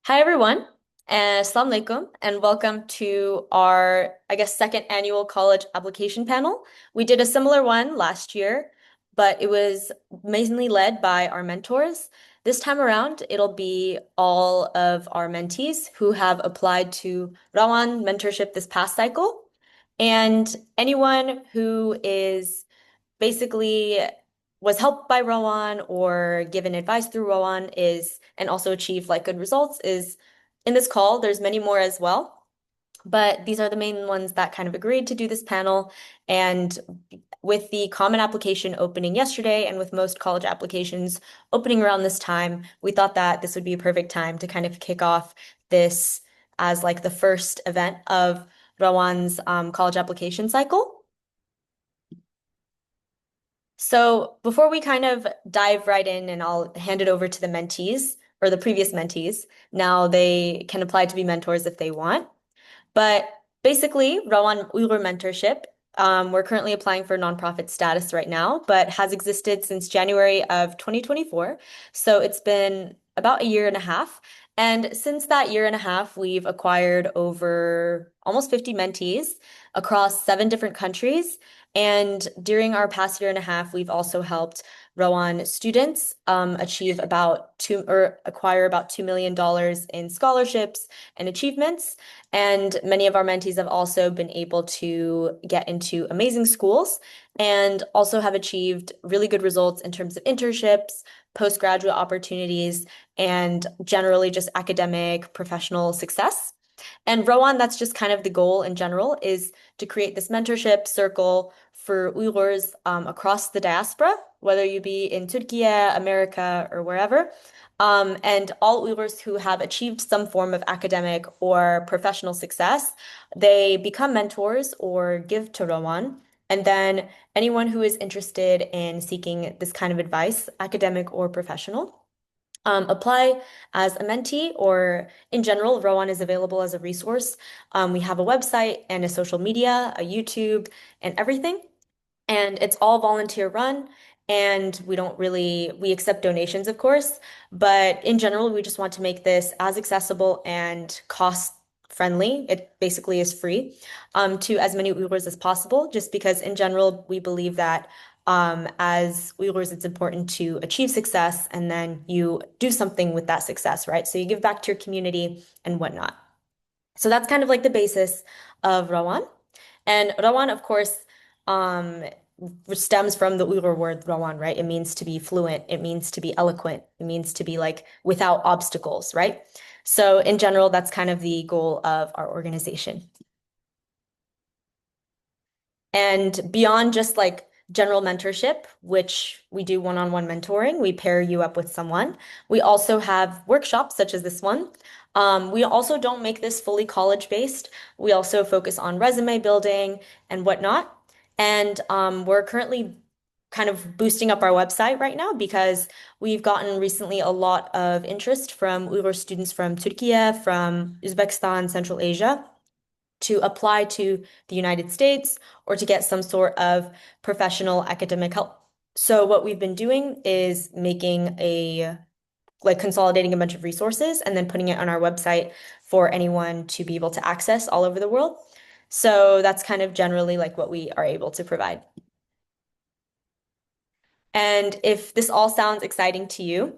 Hi everyone, Assalamu alaikum, and welcome to our, second annual college application panel. We did a similar one last year, but it was mainly led by our mentors. This time around, it'll be all of our mentees who have applied to Rawan mentorship this past cycle, and anyone who is basically was helped by Rowan or given advice through Rowan is and also achieved like good results is in this call. There's many more as well, but these are the main ones that kind of agreed to do this panel. And with the common application opening yesterday and with most college applications opening around this time, we thought that this would be a perfect time to kind of kick off this as like the first event of Rowan's college application cycle. So before we kind of dive right in, and I'll hand it over to the mentees or the previous mentees. Now they can apply to be mentors if they want. But basically, Rawan Uyghur Mentorship, we're currently applying for nonprofit status right now, but has existed since January of 2024. So it's been about a year and a half. And since that year and a half, we've acquired over almost 50 mentees across 7 different countries. And during our past year and a half, we've also helped Rowan students achieve about two or acquire about $2 million in scholarships and achievements. And many of our mentees have also been able to get into amazing schools and also have achieved really good results in terms of internships, postgraduate opportunities, and generally just academic professional success. And Rowan, that's just kind of the goal in general, is to create this mentorship circle for Uyghurs across the diaspora, whether you be in Turkey, America, or wherever. And all Uyghurs who have achieved some form of academic or professional success, they become mentors or give to Rowan. And then anyone who is interested in seeking this kind of advice, academic or professional, apply as a mentee, or in general, Rowan is available as a resource. We have a website and a social media, a YouTube, and everything. And it's all volunteer run. And we accept donations, of course, but in general, we just want to make this as accessible and cost friendly. It basically is free to as many Uyghurs as possible, just because in general, we believe that as Uyghurs, it's important to achieve success and then you do something with that success, right? So you give back to your community and whatnot. So that's kind of like the basis of Rawan. And Rawan, of course, um, which stems from the Uyghur word Rawan, right? It means to be fluent, it means to be eloquent, it means to be like without obstacles, right? So in general, that's kind of the goal of our organization. And beyond just like general mentorship, which we do one-on-one mentoring, we pair you up with someone. We also have workshops such as this one. We also don't make this fully college-based. We also focus on resume building and whatnot. And we're currently kind of boosting up our website right now because we've gotten recently a lot of interest from Uyghur students from Turkey, from Uzbekistan, Central Asia to apply to the United States or to get some sort of professional academic help. So what we've been doing is making like consolidating a bunch of resources and then putting it on our website for anyone to be able to access all over the world. So that's kind of generally like what we are able to provide. And if this all sounds exciting to you,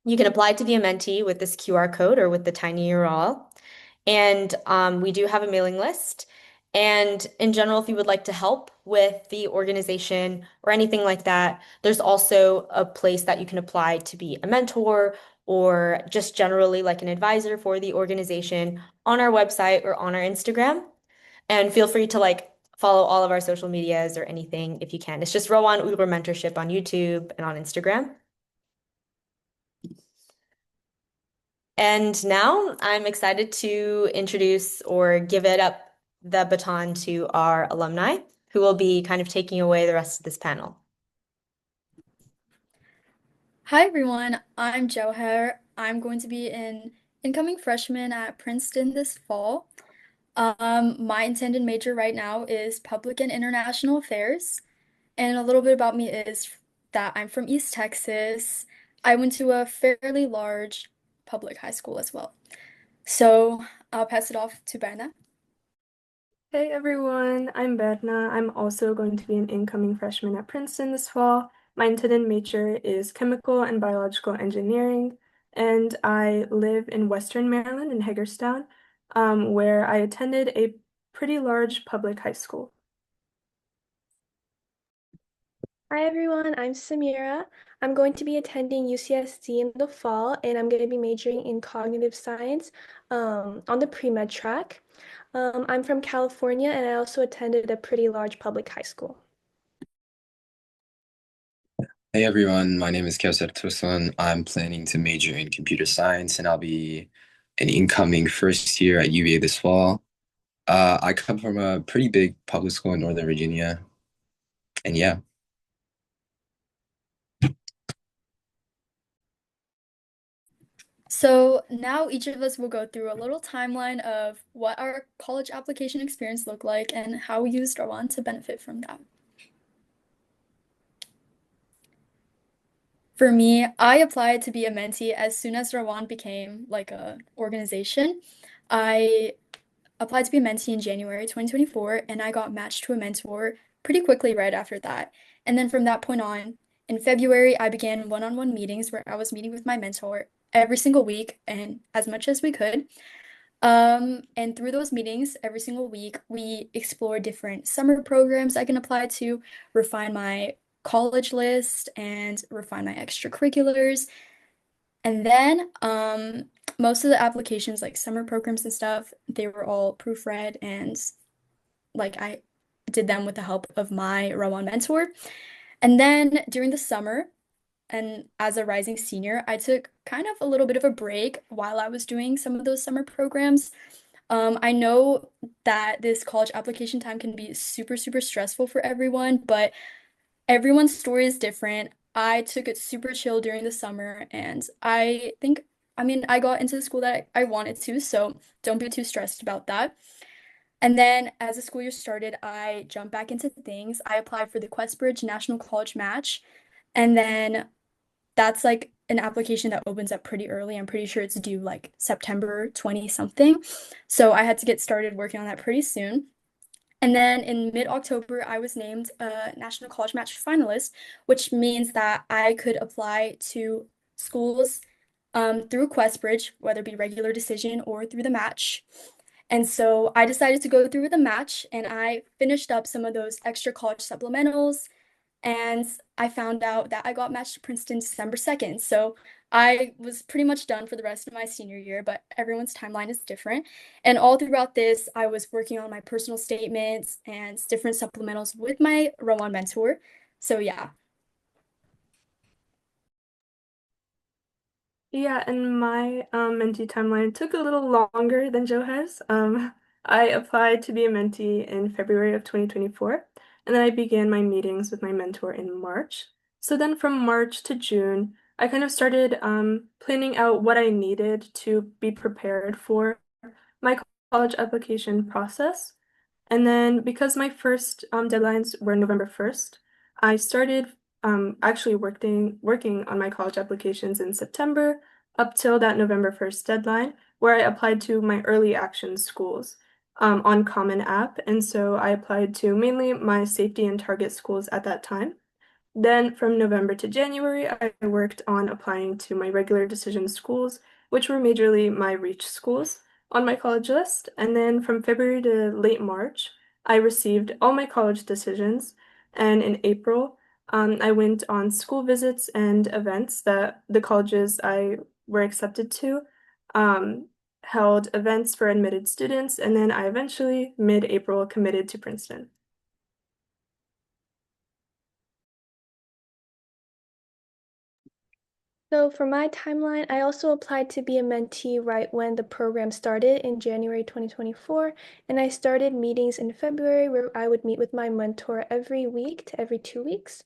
you can apply to be a mentee with this QR code or with the tiny URL. And we do have a mailing list. And in general, if you would like to help with the organization or anything like that, there's also a place that you can apply to be a mentor or just generally like an advisor for the organization on our website or on our Instagram. And feel free to like follow all of our social medias or anything if you can. It's just Rawan Uyghur Mentorship on YouTube and on Instagram. And now I'm excited to introduce or give it up the baton to our alumni, who will be kind of taking away the rest of this panel. Hi everyone, I'm Joher. I'm going to be an incoming freshman at Princeton this fall. My intended major right now is public and international affairs. And a little bit about me is that I'm from East Texas. I went to a fairly large public high school as well. So I'll pass it off to Berna. Hey everyone, I'm Bedna. I'm also going to be an incoming freshman at Princeton this fall. My intended major is chemical and biological engineering, and I live in Western Maryland in Hagerstown, where I attended a pretty large public high school. Hi everyone, I'm Samira. I'm going to be attending UCSD in the fall, and I'm going to be majoring in cognitive science on the pre-med track. I'm from California, and I also attended a pretty large public high school. Hey everyone, my name is Kevser Tosun. I'm planning to major in computer science and I'll be an incoming first year at UVA this fall. I come from a pretty big public school in Northern Virginia, and yeah. So now each of us will go through a little timeline of what our college application experience looked like and how we used Rawan to benefit from that. For me, I applied to be a mentee as soon as Rawan became like a organization. I applied to be a mentee in January 2024, and I got matched to a mentor pretty quickly right after that. And then from that point on, in February, I began one-on-one meetings where I was meeting with my mentor every single week and as much as we could. And through those meetings every single week, we explore different summer programs I can apply to, refine my college list, and refine my extracurriculars. And then most of the applications, like summer programs and stuff, they were all proofread and like I did them with the help of my Rowan mentor. And then during the summer, and as a rising senior, I took kind of a little bit of a break while I was doing some of those summer programs. I know that this college application time can be super, super stressful for everyone, but everyone's story is different. I took it super chill during the summer, and I think, I mean, I got into the school that I wanted to, so don't be too stressed about that. And then as the school year started, I jumped back into things. I applied for the Questbridge National College Match, and then that's like an application that opens up pretty early. I'm pretty sure it's due like September 20 something. So I had to get started working on that pretty soon. And then in mid-October, I was named a National College Match finalist, which means that I could apply to schools through Questbridge, whether it be regular decision or through the match. And so I decided to go through with the match, and I finished up some of those extra college supplementals, and I found out that I got matched to Princeton December 2nd. So I was pretty much done for the rest of my senior year, but everyone's timeline is different. And all throughout this, I was working on my personal statements and different supplementals with my Rowan mentor. So yeah. Yeah, and my mentee timeline took a little longer than Joe has. I applied to be a mentee in February of 2024, and then I began my meetings with my mentor in March. So then from March to June, I kind of started planning out what I needed to be prepared for my college application process. And then because my first deadlines were November 1st, I started actually working on my college applications in September up till that November 1st deadline, where I applied to my early action schools on Common App. And so I applied to mainly my safety and target schools at that time. Then from November to January, I worked on applying to my regular decision schools, which were majorly my reach schools on my college list. And then from February to late March, I received all my college decisions. And in April, I went on school visits and events that the colleges I were accepted to held events for admitted students. And then I eventually, mid-April, committed to Princeton. So for my timeline, I also applied to be a mentee right when the program started in January 2024, and I started meetings in February where I would meet with my mentor every week to every 2 weeks.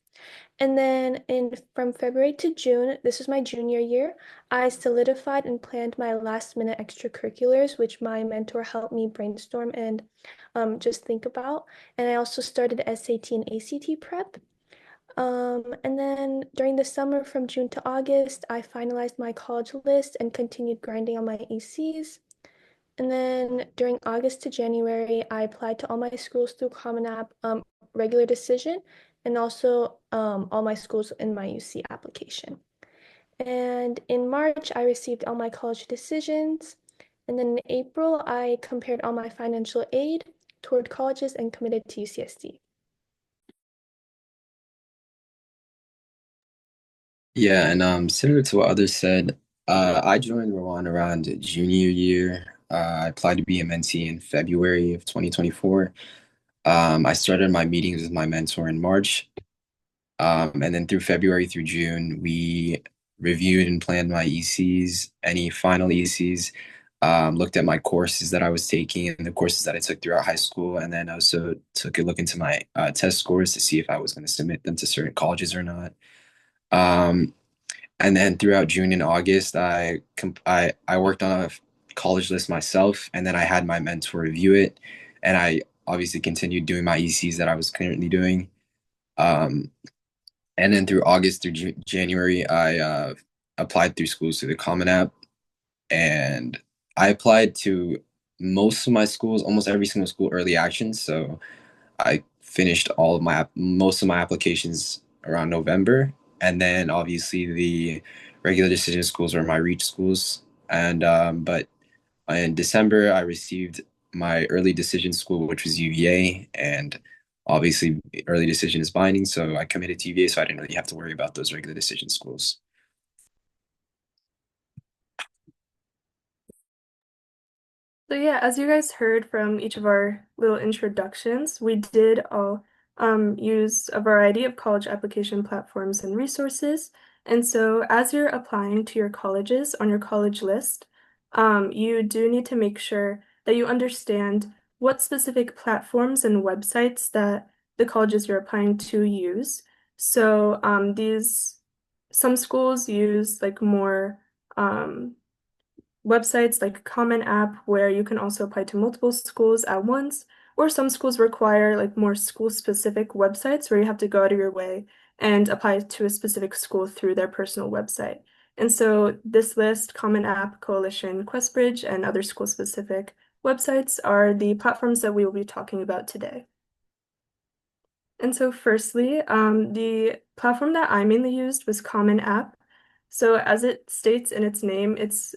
And then from February to June, this was my junior year, I solidified and planned my last minute extracurriculars, which my mentor helped me brainstorm and just think about. And I also started SAT and ACT prep. And then during the summer from June to August, I finalized my college list and continued grinding on my ECs. And then during August to January, I applied to all my schools through Common App regular decision and also all my schools in my UC application. And in March, I received all my college decisions. And then in April, I compared all my financial aid toward colleges and committed to UCSD. Yeah, and similar to what others said, I joined Rawan around junior year. I applied to be a mentee in February of 2024. I started my meetings with my mentor in March. And then through February through June, we reviewed and planned my ECs, any final ECs, looked at my courses that I was taking and the courses that I took throughout high school, and then also took a look into my test scores to see if I was going to submit them to certain colleges or not. Um, and then throughout June and August, I worked on a college list myself, and then I had my mentor review it, and I obviously continued doing my ECs that I was currently doing. Um, and then through August through January, I applied through schools through the Common App, and I applied to most of my schools, almost every single school, early action. So I finished most of my applications around November, and then obviously the regular decision schools are my reach schools. And but in December, I received my early decision school, which was UVA, and obviously early decision is binding, so I committed to UVA, so I didn't really have to worry about those regular decision schools. So yeah, as you guys heard from each of our little introductions, we did all use a variety of college application platforms and resources. And so as you're applying to your colleges on your college list, you do need to make sure that you understand what specific platforms and websites that the colleges you're applying to use. So some schools use like more websites like Common App where you can also apply to multiple schools at once, or some schools require like more school-specific websites where you have to go out of your way and apply to a specific school through their personal website. And so this list, Common App, Coalition, QuestBridge, and other school-specific websites are the platforms that we will be talking about today. And so firstly, the platform that I mainly used was Common App. So as it states in its name, it's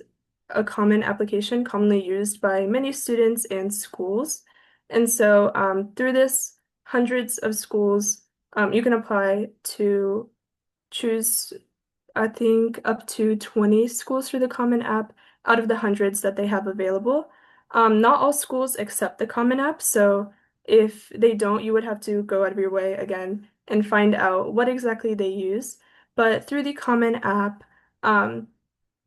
a common application commonly used by many students and schools. And so through this, hundreds of schools, you can apply to choose, I think, up to 20 schools through the Common App out of the hundreds that they have available. Not all schools accept the Common App, so if they don't, you would have to go out of your way again and find out what exactly they use. But through the Common App, um,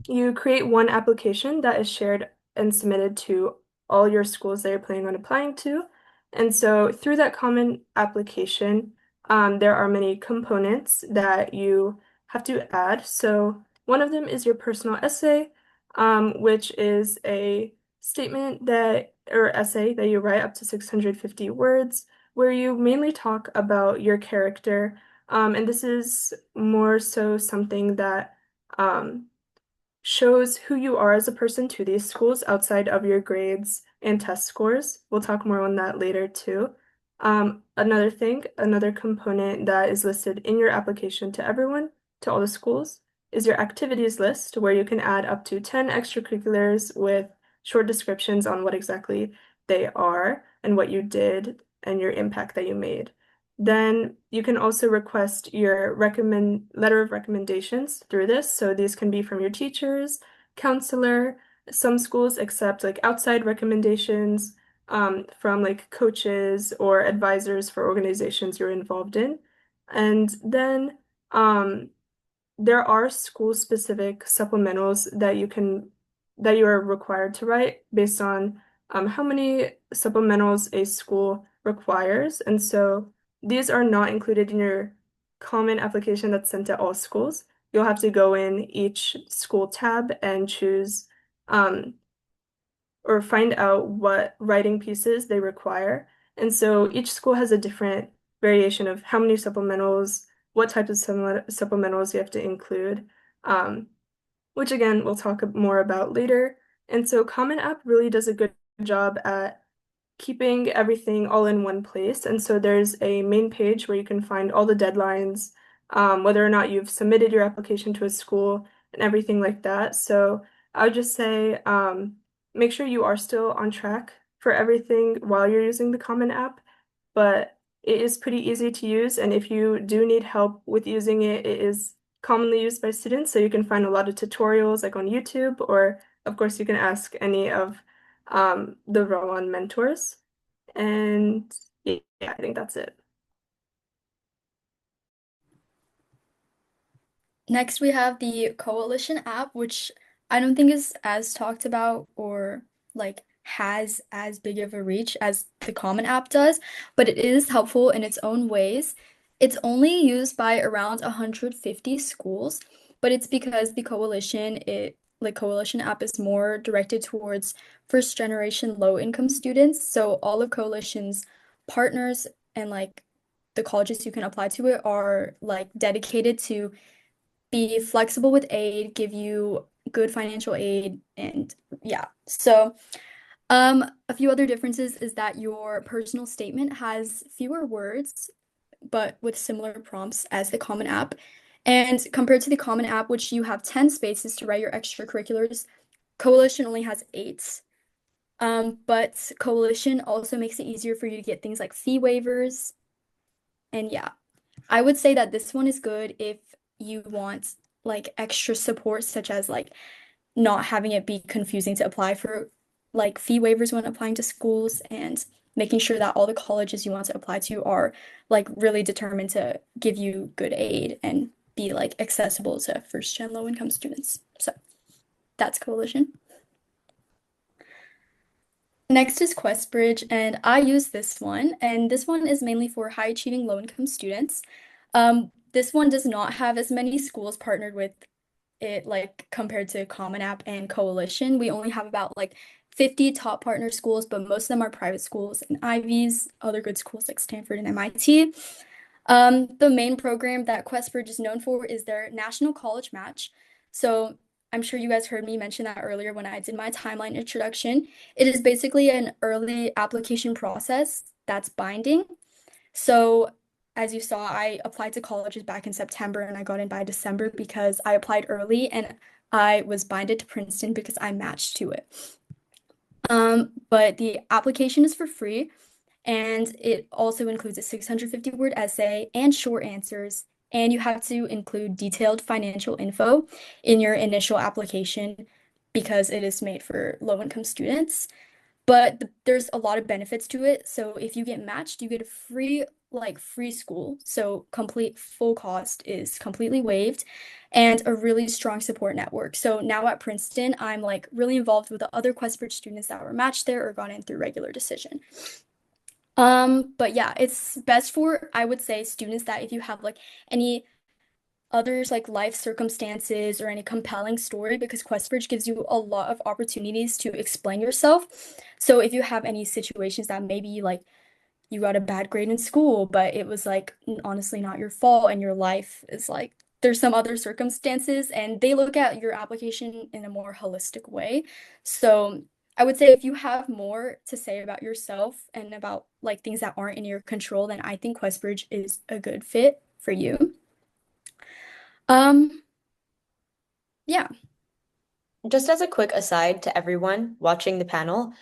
you create one application that is shared and submitted to all your schools that you're planning on applying to. And so through that common application, there are many components that you have to add. So one of them is your personal essay, which is a statement that or essay that you write up to 650 words, where you mainly talk about your character. And this is more so something that shows who you are as a person to these schools outside of your grades and test scores. We'll talk more on that later too. Another component that is listed in your application to everyone, to all the schools, is your activities list, where you can add up to 10 extracurriculars with short descriptions on what exactly they are and what you did and your impact that you made. Then you can also request your letter of recommendations through this. So these can be from your teachers, counselor. Some schools accept like outside recommendations from like coaches or advisors for organizations you're involved in. And then there are school-specific supplementals that you are required to write based on how many supplementals a school requires. And so these are not included in your common application that's sent to all schools. You'll have to go in each school tab and choose or find out what writing pieces they require. And so each school has a different variation of how many supplementals what types of supplementals you have to include, which again, we'll talk more about later. And so Common App really does a good job at keeping everything all in one place. And so there's a main page where you can find all the deadlines, whether or not you've submitted your application to a school and everything like that. So I would just say make sure you are still on track for everything while you're using the Common App, but it is pretty easy to use. And if you do need help with using it, it is commonly used by students. So you can find a lot of tutorials like on YouTube, or of course, you can ask any of the Rawan mentors. And yeah, I think that's it. Next, we have the Coalition app, which I don't think is as talked about or like has as big of a reach as the Common app does, but it is helpful in its own ways. It's only used by around 150 schools, but it's because the Coalition app is more directed towards first generation low income students. So all of Coalition's partners and like the colleges you can apply to it are like dedicated to be flexible with aid, give you good financial aid, and yeah. So, a few other differences is that your personal statement has fewer words, but with similar prompts as the Common App. And compared to the Common App, which you have 10 spaces to write your extracurriculars, Coalition only has 8. But Coalition also makes it easier for you to get things like fee waivers. And yeah, I would say that this one is good if you want like extra support, such as like not having it be confusing to apply for like fee waivers when applying to schools and making sure that all the colleges you want to apply to are like really determined to give you good aid and be like accessible to first gen low income students. So that's Coalition. Next is QuestBridge, and I use this one, and this one is mainly for high achieving low income students. This one does not have as many schools partnered with it, like compared to Common App and Coalition. We only have about like 50 top partner schools, but most of them are private schools and Ivies, other good schools like Stanford and MIT. The main program that QuestBridge is known for is their National College Match. So I'm sure you guys heard me mention that earlier when I did my timeline introduction. It is basically an early application process that's binding. So as you saw, I applied to colleges back in September and I got in by December because I applied early and I was binded to Princeton because I matched to it. But the application is for free. And it also includes a 650-word essay and short answers. And you have to include detailed financial info in your initial application because it is made for low-income students. But there's a lot of benefits to it. So if you get matched, you get a free school. So complete full cost is completely waived and a really strong support network. So now at Princeton, I'm like really involved with the other QuestBridge students that were matched there or got in through regular decision. But yeah, it's best for, I would say, students that if you have like any others like life circumstances or any compelling story, because QuestBridge gives you a lot of opportunities to explain yourself. So if you have any situations that maybe like you got a bad grade in school, but it was like honestly not your fault and your life is like there's some other circumstances and they look at your application in a more holistic way. So I would say if you have more to say about yourself and about like things that aren't in your control, then I think QuestBridge is a good fit for you. Um, yeah. Just as a quick aside to everyone watching the panel,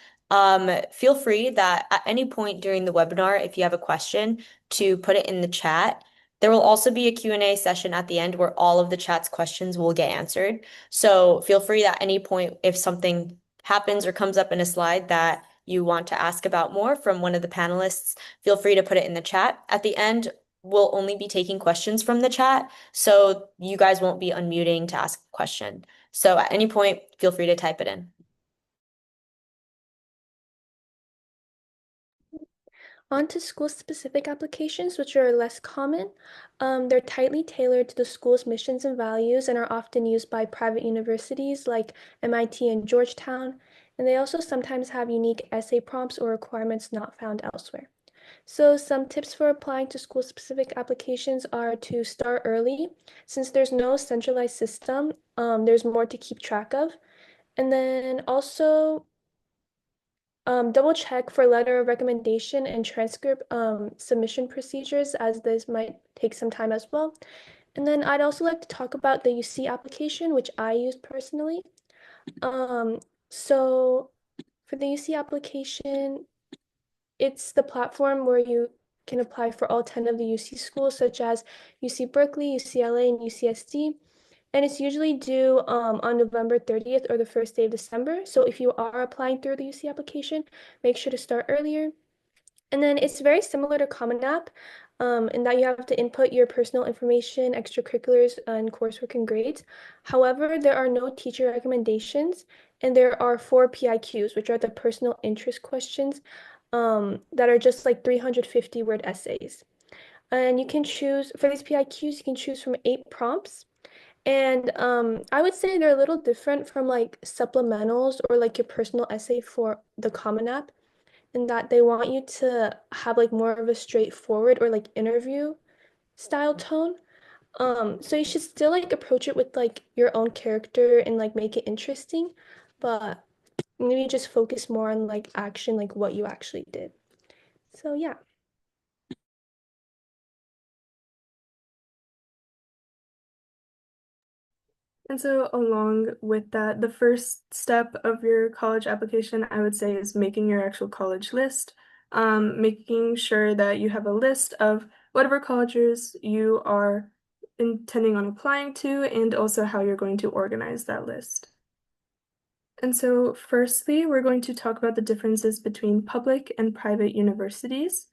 feel free that at any point during the webinar, if you have a question, to put it in the chat. There will also be a Q&A session at the end where all of the chat's questions will get answered. So feel free at any point if something happens or comes up in a slide that you want to ask about more from one of the panelists, feel free to put it in the chat. At the end, we'll only be taking questions from the chat, so you guys won't be unmuting to ask a question. So at any point, feel free to type it in. On to school-specific applications, which are less common. They're tightly tailored to the school's missions and values and are often used by private universities like MIT and Georgetown. And they also sometimes have unique essay prompts or requirements not found elsewhere. So some tips for applying to school-specific applications are to start early. Since there's no centralized system, there's more to keep track of. And then also double check for letter of recommendation and transcript submission procedures, as this might take some time as well. And then I'd also like to talk about the UC application, which I use personally. Um, so for the UC application, it's the platform where you can apply for all 10 of the UC schools, such as UC Berkeley, UCLA, and UCSD. And it's usually due on November 30th or the first day of December. So if you are applying through the UC application, make sure to start earlier. And then it's very similar to Common App in that you have to input your personal information, extracurriculars, and coursework and grades. However, there are no teacher recommendations, and there are four PIQs, which are the personal interest questions that are just like 350-word essays. And you can choose, for these PIQs, you can choose from 8 prompts. And I would say they're a little different from like supplementals or like your personal essay for the Common App, in that they want you to have like more of a straightforward or like interview style tone. So you should still like approach it with like your own character and like make it interesting, but maybe just focus more on like action, like what you actually did. So yeah. And so, along with that, the first step of your college application, I would say, is making your actual college list, making sure that you have a list of whatever colleges you are intending on applying to, and also how you're going to organize that list. And so, firstly, we're going to talk about the differences between public and private universities.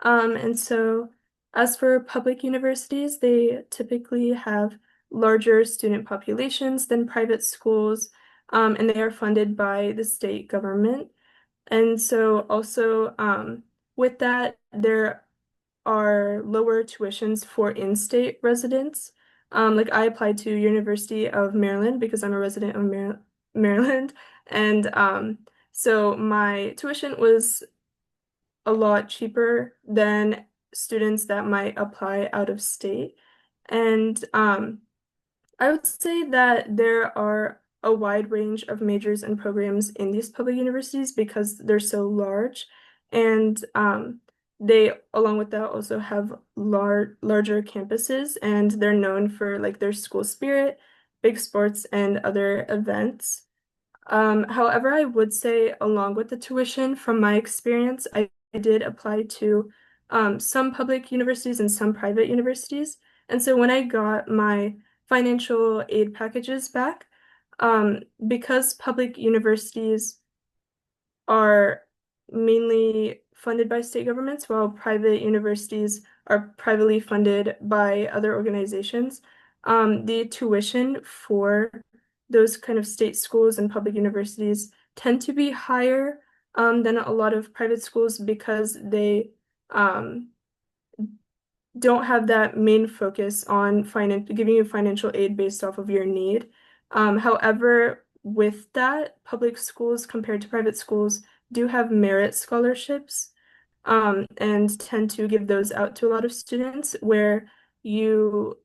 And so, as for public universities, they typically have larger student populations than private schools, and they are funded by the state government. And so, also, with that, there are lower tuitions for in-state residents. Like I applied to University of Maryland because I'm a resident of Maryland, and so my tuition was a lot cheaper than students that might apply out of state. And I would say that there are a wide range of majors and programs in these public universities because they're so large. And they, along with that, also have larger campuses, and they're known for like their school spirit, big sports, and other events. However, I would say, along with the tuition, from my experience, I did apply to some public universities and some private universities. And so when I got my financial aid packages back, because public universities are mainly funded by state governments, while private universities are privately funded by other organizations. The tuition for those kind of state schools and public universities tend to be higher than a lot of private schools because they um, don't have that main focus on giving you financial aid based off of your need. However, with that, public schools compared to private schools do have merit scholarships, and tend to give those out to a lot of students where you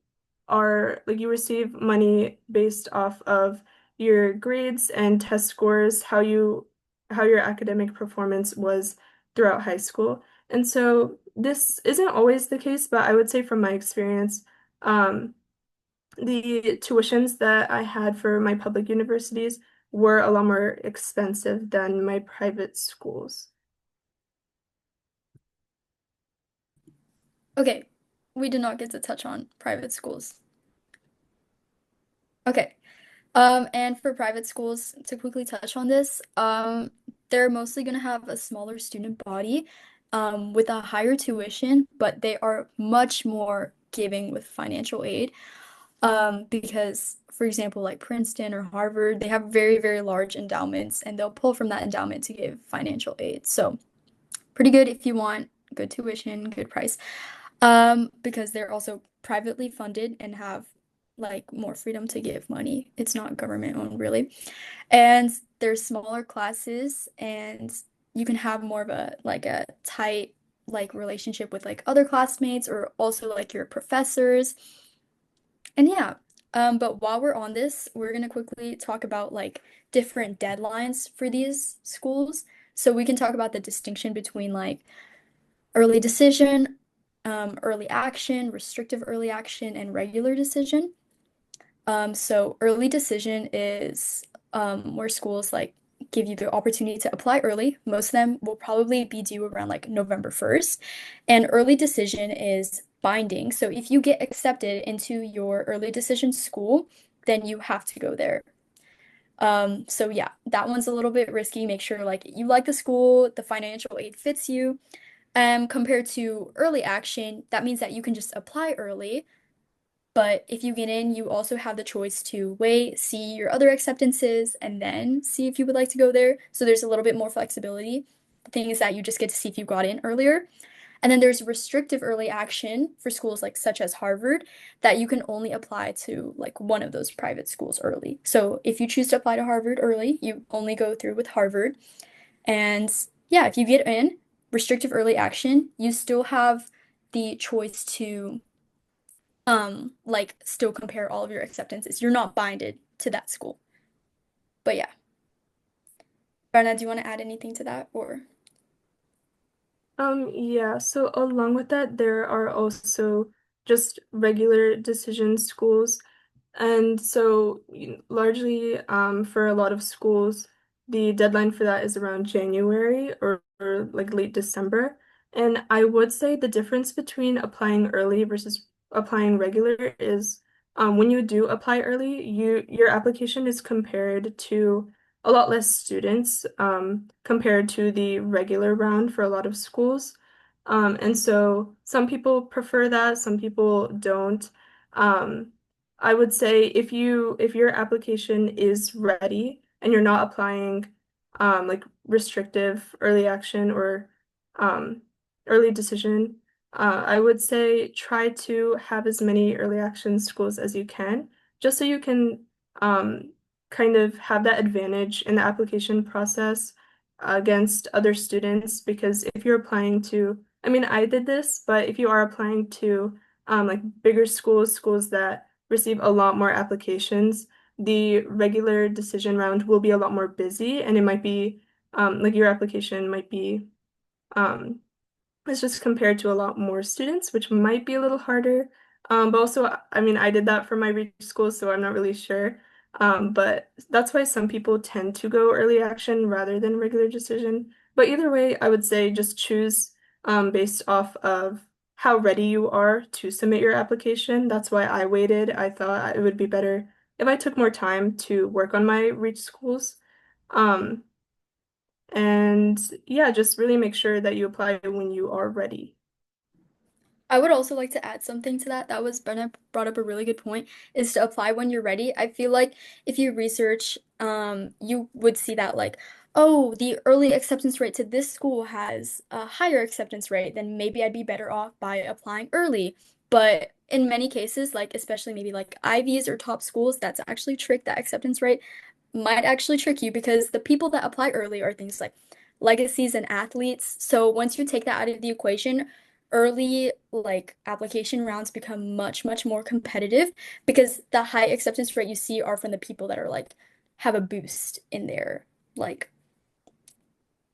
are like you receive money based off of your grades and test scores, how your academic performance was throughout high school. And so this isn't always the case, but I would say from my experience, um, the tuitions that I had for my public universities were a lot more expensive than my private schools. Okay, we did not get to touch on private schools. Okay. And for private schools, to quickly touch on this, they're mostly going to have a smaller student body, with a higher tuition, but they are much more giving with financial aid. Because, for example, like Princeton or Harvard, they have very, very large endowments, and they'll pull from that endowment to give financial aid. So, pretty good if you want good tuition, good price. Because they're also privately funded and have like more freedom to give money. It's not government owned really. And there's smaller classes, and you can have more of a like a tight like relationship with like other classmates or also like your professors. And yeah, but while we're on this, we're gonna quickly talk about like different deadlines for these schools. So we can talk about the distinction between like early decision, early action, restrictive early action, and regular decision. So early decision is where schools like give you the opportunity to apply early. Most of them will probably be due around like November 1st. And early decision is binding. So if you get accepted into your early decision school, then you have to go there. So yeah, that one's a little bit risky. Make sure like you like the school, the financial aid fits you. Compared to early action, that means that you can just apply early. But if you get in, you also have the choice to wait, see your other acceptances, and then see if you would like to go there. So there's a little bit more flexibility. The thing is that you just get to see if you got in earlier. And then there's restrictive early action for schools like such as Harvard that you can only apply to like one of those private schools early. So if you choose to apply to Harvard early, you only go through with Harvard. And yeah, if you get in restrictive early action, you still have the choice to like still compare all of your acceptances. You're not binded to that school. But yeah. Brenna, do you want to add anything to that or Yeah, so along with that, there are also just regular decision schools. And so, largely, for a lot of schools, the deadline for that is around January or like late December. And I would say the difference between applying early versus applying regular is when you do apply early, your application is compared to a lot less students compared to the regular round for a lot of schools. And so some people prefer that, some people don't. Um, I would say if your application is ready and you're not applying like restrictive early action or um, early decision, I would say try to have as many early action schools as you can, just so you can um, kind of have that advantage in the application process against other students. Because if you're applying to, I mean, I did this, but if you are applying to like bigger schools, schools that receive a lot more applications, the regular decision round will be a lot more busy, and it might be like your application might be um, it's just compared to a lot more students, which might be a little harder. But also, I mean, I did that for my reach school, so I'm not really sure. But that's why some people tend to go early action rather than regular decision. But either way, I would say just choose based off of how ready you are to submit your application. That's why I waited. I thought it would be better if I took more time to work on my reach schools. Um, and yeah, just really make sure that you apply when you are ready. I would also like to add something to that. That was Brenna brought up a really good point, is to apply when you're ready. I feel like if you research, you would see that like, oh, the early acceptance rate to this school has a higher acceptance rate, then maybe I'd be better off by applying early. But in many cases, like especially maybe like Ivies or top schools, that's actually trick that acceptance rate might actually trick you because the people that apply early are things like legacies and athletes. So once you take that out of the equation, early like application rounds become much, much more competitive because the high acceptance rate you see are from the people that are like have a boost in their like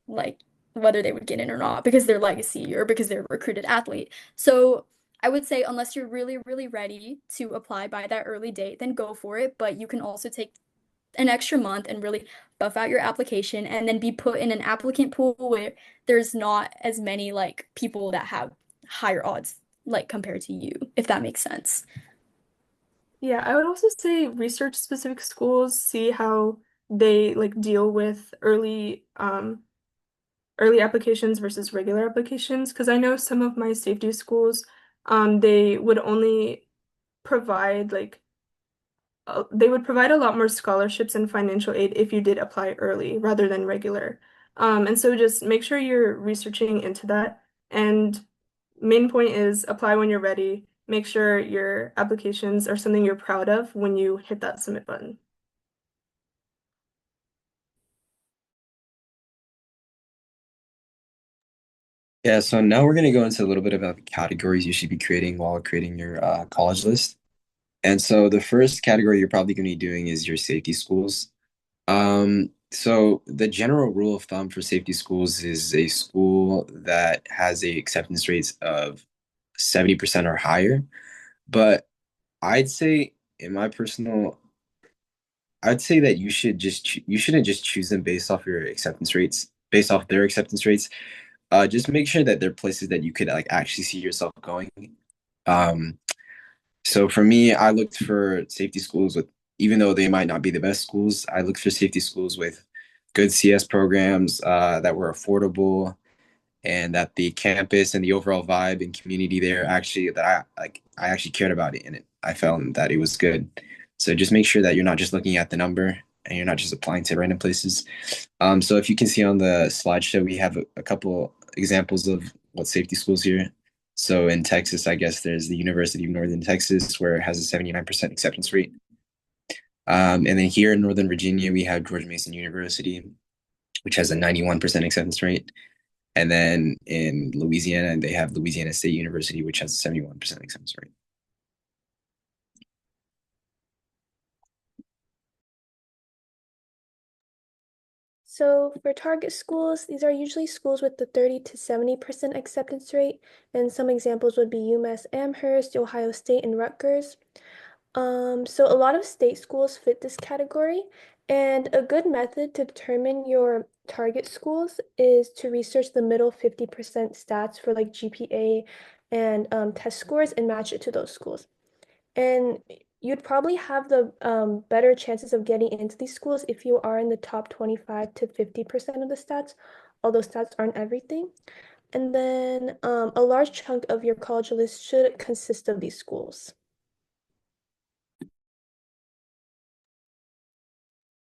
like whether they would get in or not because they're legacy or because they're a recruited athlete. So I would say unless you're really, really ready to apply by that early date, then go for it. But you can also take an extra month and really buff out your application and then be put in an applicant pool where there's not as many like people that have higher odds like compared to you, if that makes sense. Yeah, I would also say research specific schools, see how they like deal with early applications versus regular applications. Because I know some of my safety schools, they would only provide they would provide a lot more scholarships and financial aid if you did apply early rather than regular. And so just make sure you're researching into that. And main point is apply when you're ready. Make sure your applications are something you're proud of when you hit that submit button. Yeah, so now we're going to go into a little bit about the categories you should be creating while creating your college list. And so the first category you're probably going to be doing is your safety schools. So the general rule of thumb for safety schools is a school that has a acceptance rates of 70% or higher. But I'd say, in my personal, I'd say that you shouldn't just choose them based off your acceptance rates, based off their acceptance rates. Just make sure that they're places that you could like actually see yourself going. Um, so for me, I looked for safety schools with, even though they might not be the best schools, I looked for safety schools with good CS programs that were affordable and that the campus and the overall vibe and community there actually that I actually cared about it and I found that it was good. So just make sure that you're not just looking at the number and you're not just applying to random places. So if you can see on the slideshow, we have a couple examples of what safety schools here. So in Texas, I guess there's the University of Northern Texas, where it has a 79% acceptance rate. And then here in Northern Virginia, we have George Mason University, which has a 91% acceptance rate. And then in Louisiana, they have Louisiana State University, which has a 71% acceptance rate. So for target schools, these are usually schools with the 30 to 70% acceptance rate, and some examples would be UMass Amherst, Ohio State, and Rutgers. So a lot of state schools fit this category, and a good method to determine your target schools is to research the middle 50% stats for like GPA and test scores and match it to those schools. And you'd probably have the better chances of getting into these schools if you are in the top 25 to 50% of the stats, although stats aren't everything. And then a large chunk of your college list should consist of these schools.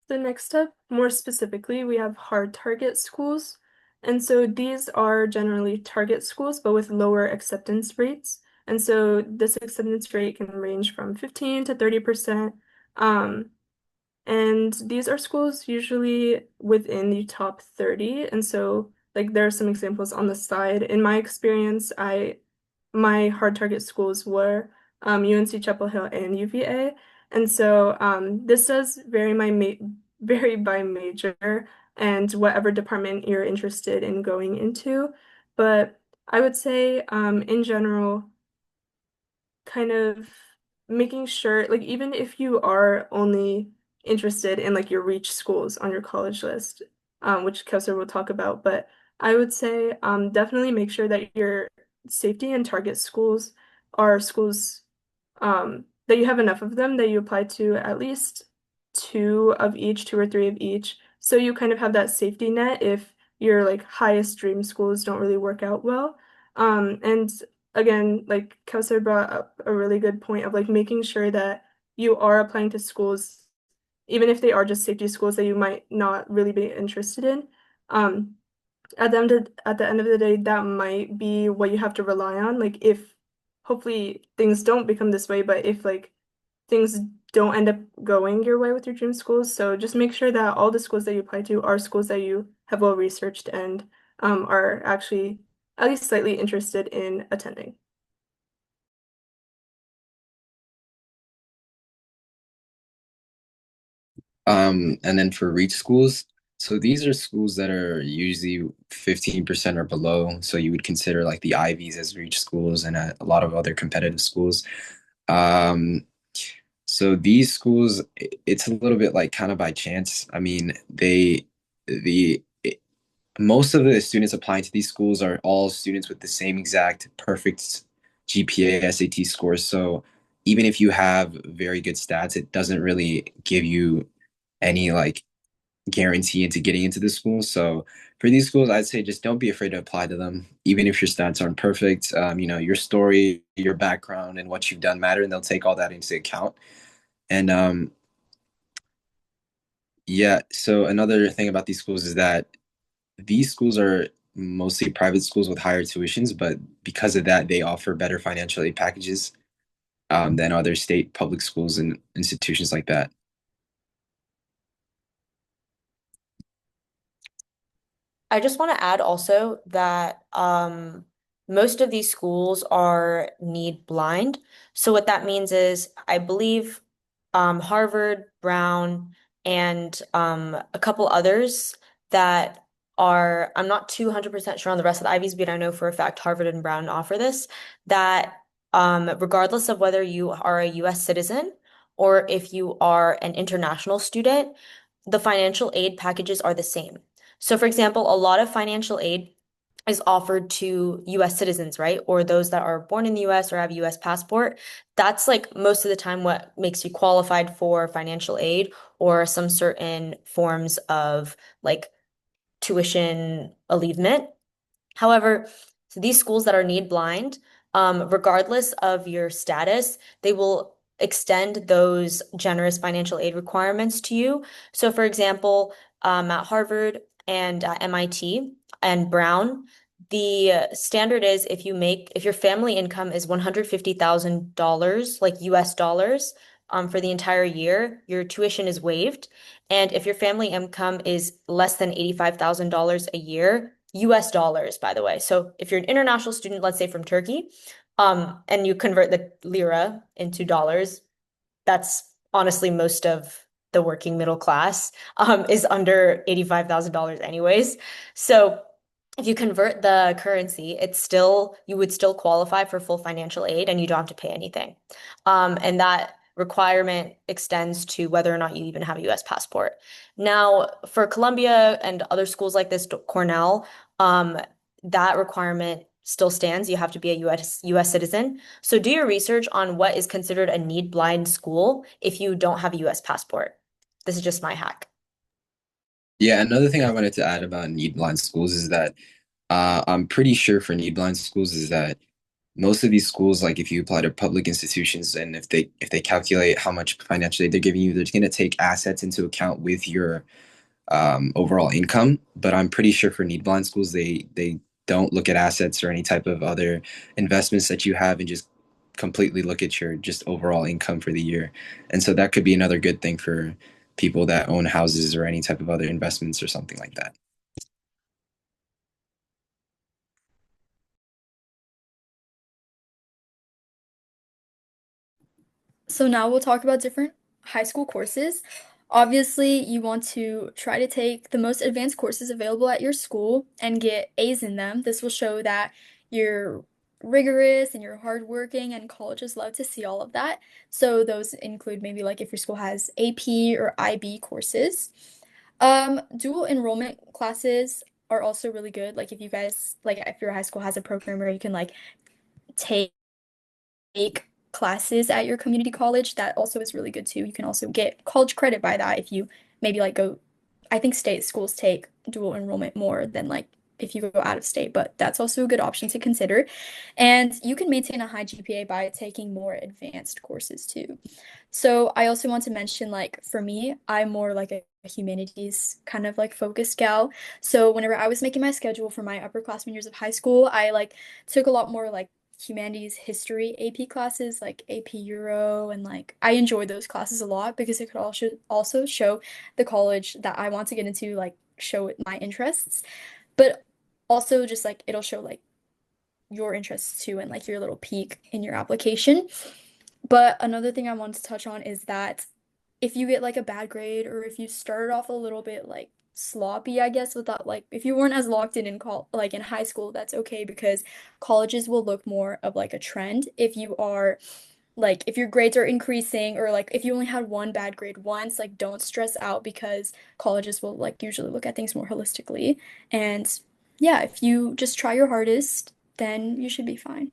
The next step, more specifically, we have hard target schools. And so these are generally target schools, but with lower acceptance rates. And so this acceptance rate can range from 15 to 30%. And these are schools usually within the top 30. And so like there are some examples on the side. In my experience, my hard target schools were UNC Chapel Hill and UVA. And so this does vary by major and whatever department you're interested in going into. But I would say in general, kind of making sure, like even if you are only interested in like your reach schools on your college list, which Kelsey will talk about, but I would say definitely make sure that your safety and target schools are schools that you have enough of them that you apply to at least two of each, two or three of each. So you kind of have that safety net if your like highest dream schools don't really work out well. And again, like Kelsey brought up a really good point of like making sure that you are applying to schools, even if they are just safety schools that you might not really be interested in. Um, at the end of the day, that might be what you have to rely on. Like if hopefully things don't become this way, but if like things don't end up going your way with your dream schools, so just make sure that all the schools that you apply to are schools that you have well researched and are actually at least slightly interested in attending. And then for reach schools, so these are schools that are usually 15% or below. So you would consider like the Ivies as reach schools and a lot of other competitive schools. Um, so these schools, it's a little bit like kind of by chance. I mean, the most of the students applying to these schools are all students with the same exact perfect GPA, SAT scores. So even if you have very good stats, it doesn't really give you any like guarantee into getting into the school. So for these schools, I'd say just don't be afraid to apply to them, even if your stats aren't perfect. Your story, your background, and what you've done matter, and they'll take all that into account. And yeah, so another thing about these schools is that these schools are mostly private schools with higher tuitions, but because of that, they offer better financial aid packages than other state public schools and institutions like that. I just want to add also that most of these schools are need blind. So what that means is I believe Harvard, Brown, and a couple others that are, I'm not 200% sure on the rest of the Ivies, but I know for a fact Harvard and Brown offer this, that regardless of whether you are a US citizen or if you are an international student, the financial aid packages are the same. So, for example, a lot of financial aid is offered to US citizens, right? Or those that are born in the US or have a US passport. That's like most of the time what makes you qualified for financial aid or some certain forms of like tuition alleviation. However, so these schools that are need blind, regardless of your status, they will extend those generous financial aid requirements to you. So, for example, at Harvard and MIT and Brown, the standard is if your family income is $150,000, like US dollars, for the entire year, your tuition is waived. And if your family income is less than $85,000 a year, US dollars, by the way. So if you're an international student, let's say from Turkey, and you convert the lira into dollars, that's honestly most of the working middle class, is under $85,000 anyways. So if you convert the currency, you would still qualify for full financial aid and you don't have to pay anything. And that requirement extends to whether or not you even have a US passport. Now, for Columbia and other schools like this, Cornell, that requirement still stands. You have to be a US citizen. So do your research on what is considered a need blind school if you don't have a US passport. This is just my hack. Yeah, another thing I wanted to add about need blind schools is that I'm pretty sure for need blind schools is that most of these schools, like if you apply to public institutions and if they calculate how much financial aid they're giving you, they're going to take assets into account with your overall income. But I'm pretty sure for need blind schools, they don't look at assets or any type of other investments that you have and just completely look at your just overall income for the year. And so that could be another good thing for people that own houses or any type of other investments or something like that. So now we'll talk about different high school courses. Obviously, you want to try to take the most advanced courses available at your school and get A's in them. This will show that you're rigorous and you're hardworking, and colleges love to see all of that. So those include maybe like if your school has AP or IB courses. Dual enrollment classes are also really good. Like if you guys, like if your high school has a program where you can like take classes at your community college, that also is really good too. You can also get college credit by that if you maybe like go, I think state schools take dual enrollment more than like if you go out of state, but that's also a good option to consider. And you can maintain a high GPA by taking more advanced courses too. So I also want to mention, like, for me, I'm more like a humanities kind of like focused gal. So whenever I was making my schedule for my upperclassmen years of high school, I like took a lot more like humanities history AP classes, like AP Euro, and like I enjoyed those classes a lot because it could also show the college that I want to get into, like show it my interests, but also just like it'll show like your interests too and like your little peak in your application. But another thing I wanted to touch on is that if you get like a bad grade or if you started off a little bit like sloppy, I guess, without like if you weren't as locked in like in high school, that's okay because colleges will look more of like a trend. If you are like if your grades are increasing or like if you only had one bad grade once, like don't stress out because colleges will like usually look at things more holistically. And yeah, if you just try your hardest, then you should be fine.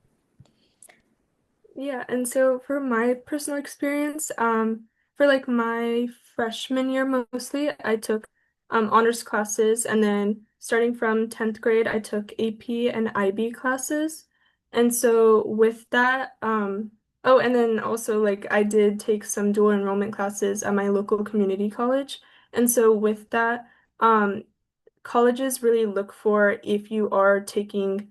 Yeah, and so for my personal experience, for like my freshman year mostly, I took honors classes, and then starting from 10th grade, I took AP and IB classes. And so with that, oh, and then also like I did take some dual enrollment classes at my local community college. And so with that, colleges really look for if you are taking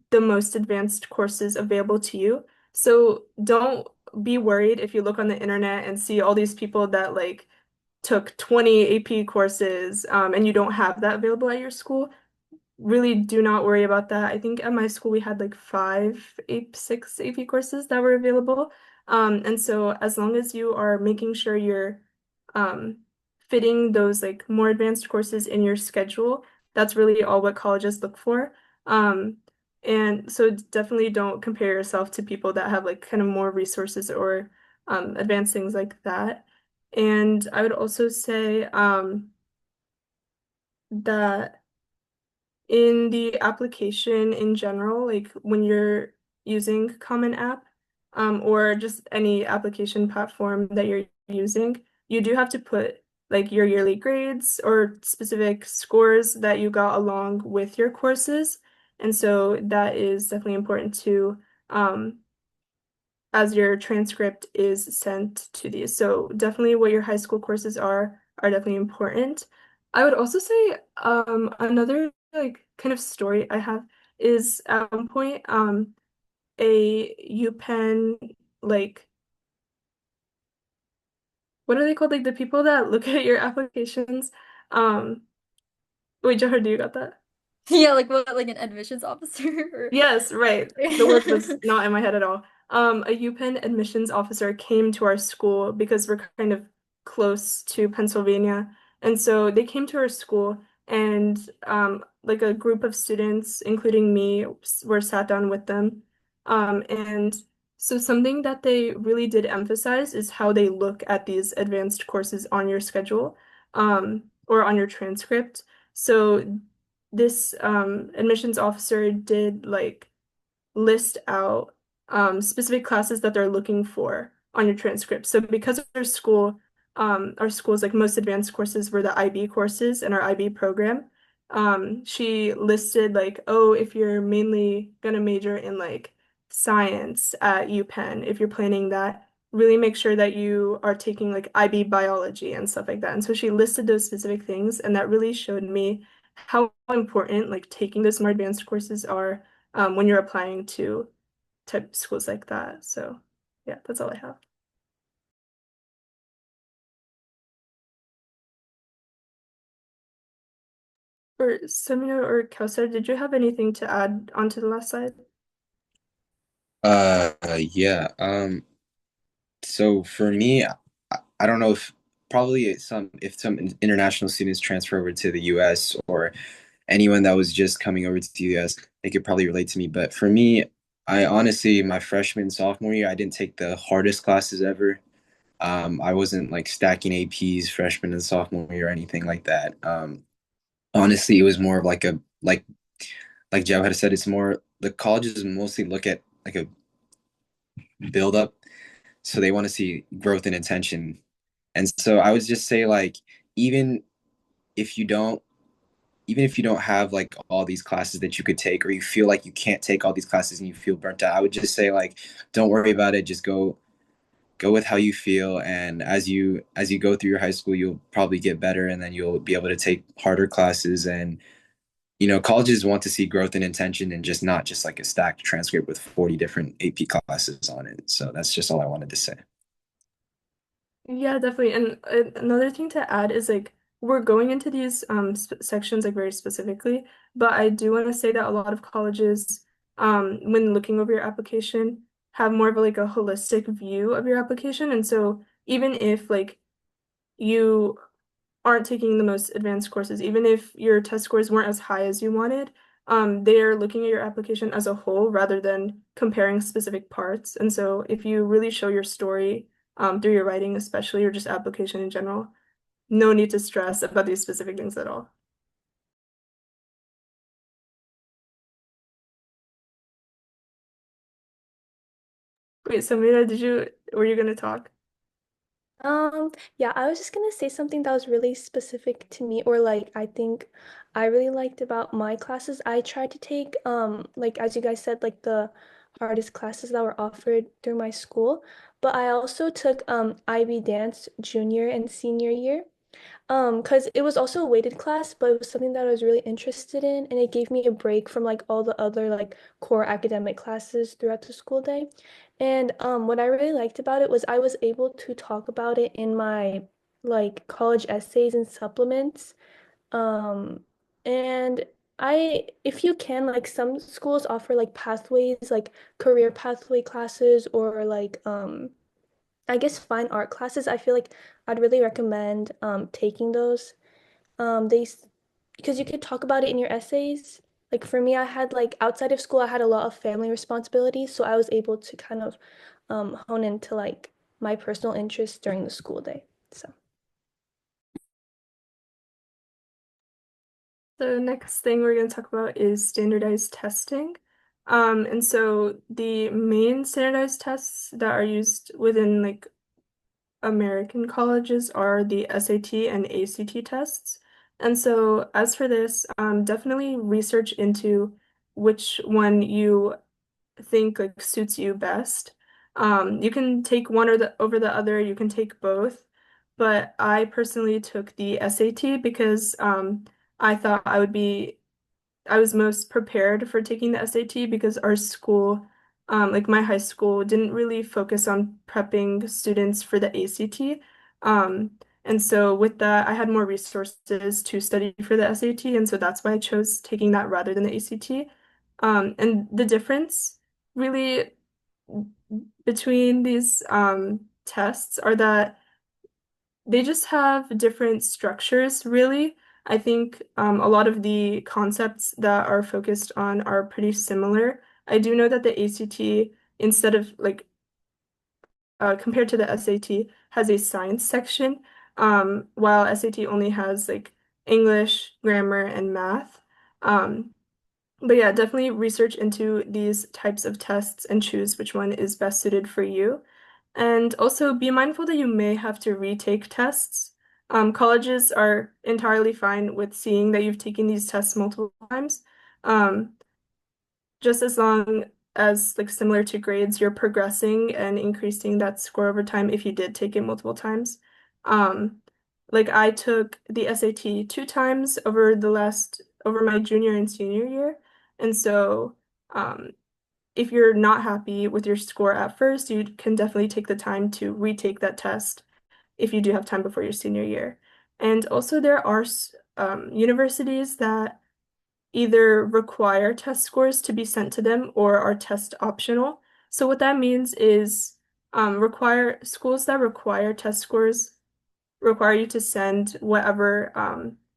the most advanced courses available to you. So don't be worried if you look on the internet and see all these people that like took 20 AP courses, and you don't have that available at your school. really do not worry about that. I think at my school we had like six AP courses that were available. And so as long as you are making sure you're um, fitting those like more advanced courses in your schedule, that's really all what colleges look for. Um, and so definitely don't compare yourself to people that have like kind of more resources or advanced things like that. And I would also say that in the application in general, like when you're using Common App, or just any application platform that you're using, you do have to put like your yearly grades or specific scores that you got along with your courses. And so that is definitely important to as your transcript is sent to these. So definitely what your high school courses are definitely important. I would also say another like kind of story I have is at one point a UPenn like what are they called? Like the people that look at your applications. Um wait, Johar, do you got that? Yeah, like what, like an admissions officer or Yes, right. The word was not in my head at all. A UPenn admissions officer came to our school because we're kind of close to Pennsylvania. And so they came to our school and like a group of students, including me, were sat down with them. And so something that they really did emphasize is how they look at these advanced courses on your schedule, or on your transcript. So this admissions officer did like list out specific classes that they're looking for on your transcript. So because our school's like most advanced courses were the IB courses in our IB program, she listed like, oh, if you're mainly gonna major in like science at UPenn, if you're planning that, really make sure that you are taking like IB biology and stuff like that. And so she listed those specific things, and that really showed me how important like taking those more advanced courses are when you're applying to type schools like that. So yeah, that's all I have. For Samina or Kausar, did you have anything to add onto the last slide? Yeah. So for me, I don't know if probably some international students transfer over to the US or anyone that was just coming over to the US, they could probably relate to me. But for me, I honestly, my freshman, sophomore year, I didn't take the hardest classes ever. I wasn't like stacking APs freshman and sophomore year or anything like that. Honestly, it was more of like like Joe had said, it's more the colleges mostly look at like a build up, so they want to see growth and intention. And so I would just say like even if you don't even if you don't have like all these classes that you could take, or you feel like you can't take all these classes and you feel burnt out, I would just say like don't worry about it, just go with how you feel, and as you go through your high school you'll probably get better, and then you'll be able to take harder classes. And colleges want to see growth and intention, and just not just like a stacked transcript with 40 different AP classes on it. So that's just all I wanted to say. Yeah, definitely. And another thing to add is like we're going into these sp sections like very specifically, but I do want to say that a lot of colleges, when looking over your application, have more of a, like a holistic view of your application. And so even if like you aren't taking the most advanced courses, even if your test scores weren't as high as you wanted, they're looking at your application as a whole rather than comparing specific parts. And so if you really show your story through your writing, especially, or just application in general, no need to stress about these specific things at all. Wait, so Mira, were you gonna talk? Yeah, I was just gonna say something that was really specific to me, or like I think I really liked about my classes. I tried to take, like as you guys said, like the hardest classes that were offered through my school, but I also took IB dance junior and senior year. Because it was also a weighted class, but it was something that I was really interested in, and it gave me a break from like all the other like core academic classes throughout the school day. And what I really liked about it was I was able to talk about it in my like college essays and supplements. Um, and if you can, like some schools offer like pathways, like career pathway classes or like I guess fine art classes. I feel like I'd really recommend taking those. They because you could talk about it in your essays. Like for me, I had like outside of school, I had a lot of family responsibilities, so I was able to kind of hone into like my personal interests during the school day. So. The next thing we're going to talk about is standardized testing. And so the main standardized tests that are used within like American colleges are the SAT and ACT tests. And so as for this, definitely research into which one you think like suits you best. You can take one or the over the other, you can take both, but I personally took the SAT because I thought I was most prepared for taking the SAT because our school, like my high school, didn't really focus on prepping students for the ACT. Um, and so with that, I had more resources to study for the SAT, and so that's why I chose taking that rather than the ACT. And the difference really between these tests are that they just have different structures, really. I think a lot of the concepts that are focused on are pretty similar. I do know that the ACT, instead of like compared to the SAT, has a science section, while SAT only has like English, grammar, and math. Um, but yeah, definitely research into these types of tests and choose which one is best suited for you. And also be mindful that you may have to retake tests. Colleges are entirely fine with seeing that you've taken these tests multiple times. Um, just as long as, like similar to grades, you're progressing and increasing that score over time if you did take it multiple times. Um, like I took the SAT 2 times over my junior and senior year. And so um, if you're not happy with your score at first, you can definitely take the time to retake that test if you do have time before your senior year. And also, there are universities that either require test scores to be sent to them or are test optional. So what that means is require schools that require test scores require you to send whatever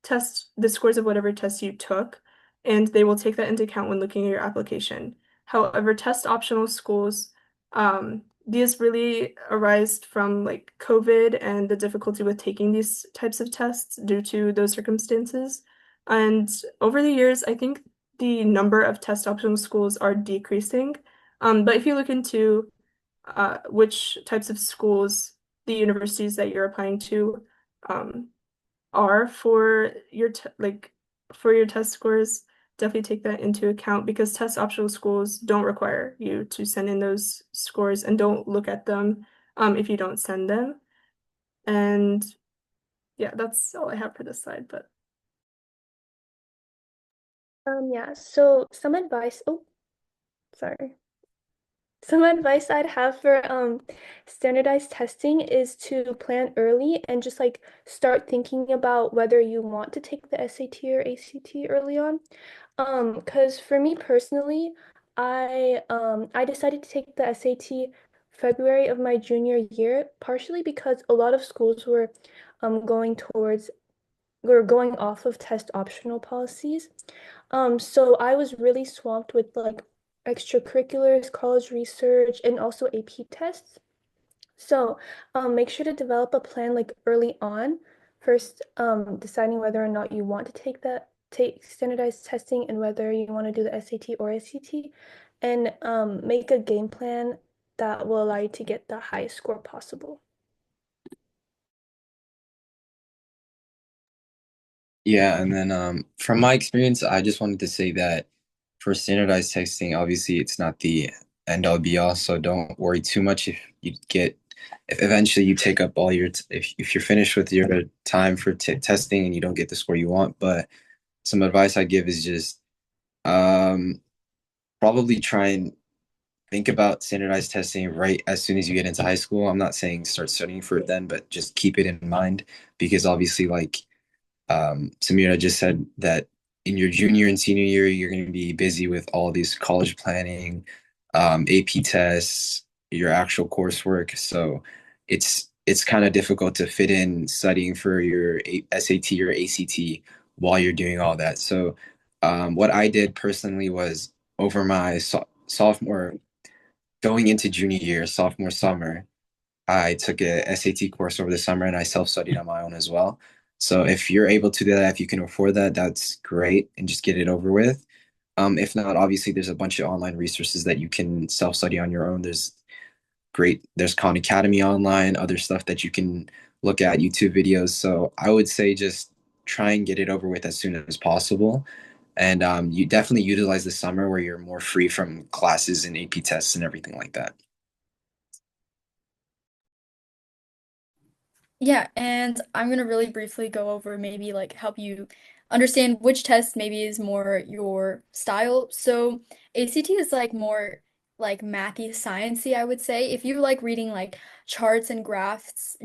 the scores of whatever test you took, and they will take that into account when looking at your application. However, test optional schools, these really arise from like COVID and the difficulty with taking these types of tests due to those circumstances. And over the years, I think the number of test optional schools are decreasing. But if you look into which types of schools the universities that you're applying to um, are for your for your test scores. Definitely take that into account because test optional schools don't require you to send in those scores and don't look at them if you don't send them. And yeah, that's all I have for this slide. But Yeah, so some advice. Oh, sorry. Some advice I'd have for standardized testing is to plan early and just like start thinking about whether you want to take the SAT or ACT early on. Because for me personally, I decided to take the SAT February of my junior year, partially because a lot of schools were going towards were going off of test optional policies. So I was really swamped with like extracurriculars, college research, and also AP tests. So make sure to develop a plan like early on. First, deciding whether or not you want to take standardized testing and whether you want to do the SAT or ACT, and make a game plan that will allow you to get the highest score possible. Yeah, and then from my experience, I just wanted to say that for standardized testing, obviously it's not the end all be all, so don't worry too much if eventually you take up all if you're finished with your time for t testing and you don't get the score you want. But some advice I give is just um probably try and think about standardized testing right as soon as you get into high school. I'm not saying start studying for it then, but just keep it in mind because obviously like Samira just said that in your junior and senior year, you're going to be busy with all these college planning, AP tests, your actual coursework. So it's kind of difficult to fit in studying for your SAT or ACT while you're doing all that. So what I did personally was over my sophomore, going into junior year, sophomore summer, I took a SAT course over the summer and I self-studied on my own as well. So if you're able to do that, if you can afford that, that's great and just get it over with. If not, obviously there's a bunch of online resources that you can self-study on your own. There's Khan Academy online, other stuff that you can look at, YouTube videos. So I would say just try and get it over with as soon as possible. And you definitely utilize the summer where you're more free from classes and AP tests and everything like that. Yeah, and I'm gonna really briefly go over maybe like help you understand which test maybe is more your style. So ACT is like more like mathy, sciencey, I would say. If you like reading like charts and graphs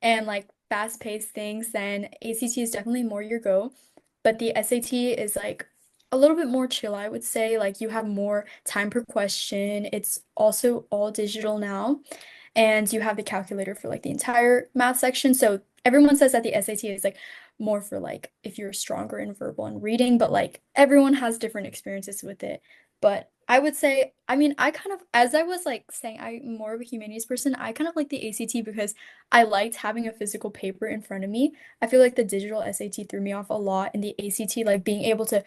and like fast-paced things, then ACT is definitely more your go. But the SAT is like a little bit more chill, I would say. Like you have more time per question. It's also all digital now and you have the calculator for like the entire math section. So everyone says that the SAT is like more for like if you're stronger in verbal and reading, but like everyone has different experiences with it. But I would say, I mean, I kind of, as I was like saying, I'm more of a humanities person. I kind of like the ACT because I liked having a physical paper in front of me. I feel like the digital SAT threw me off a lot, and the ACT, like being able to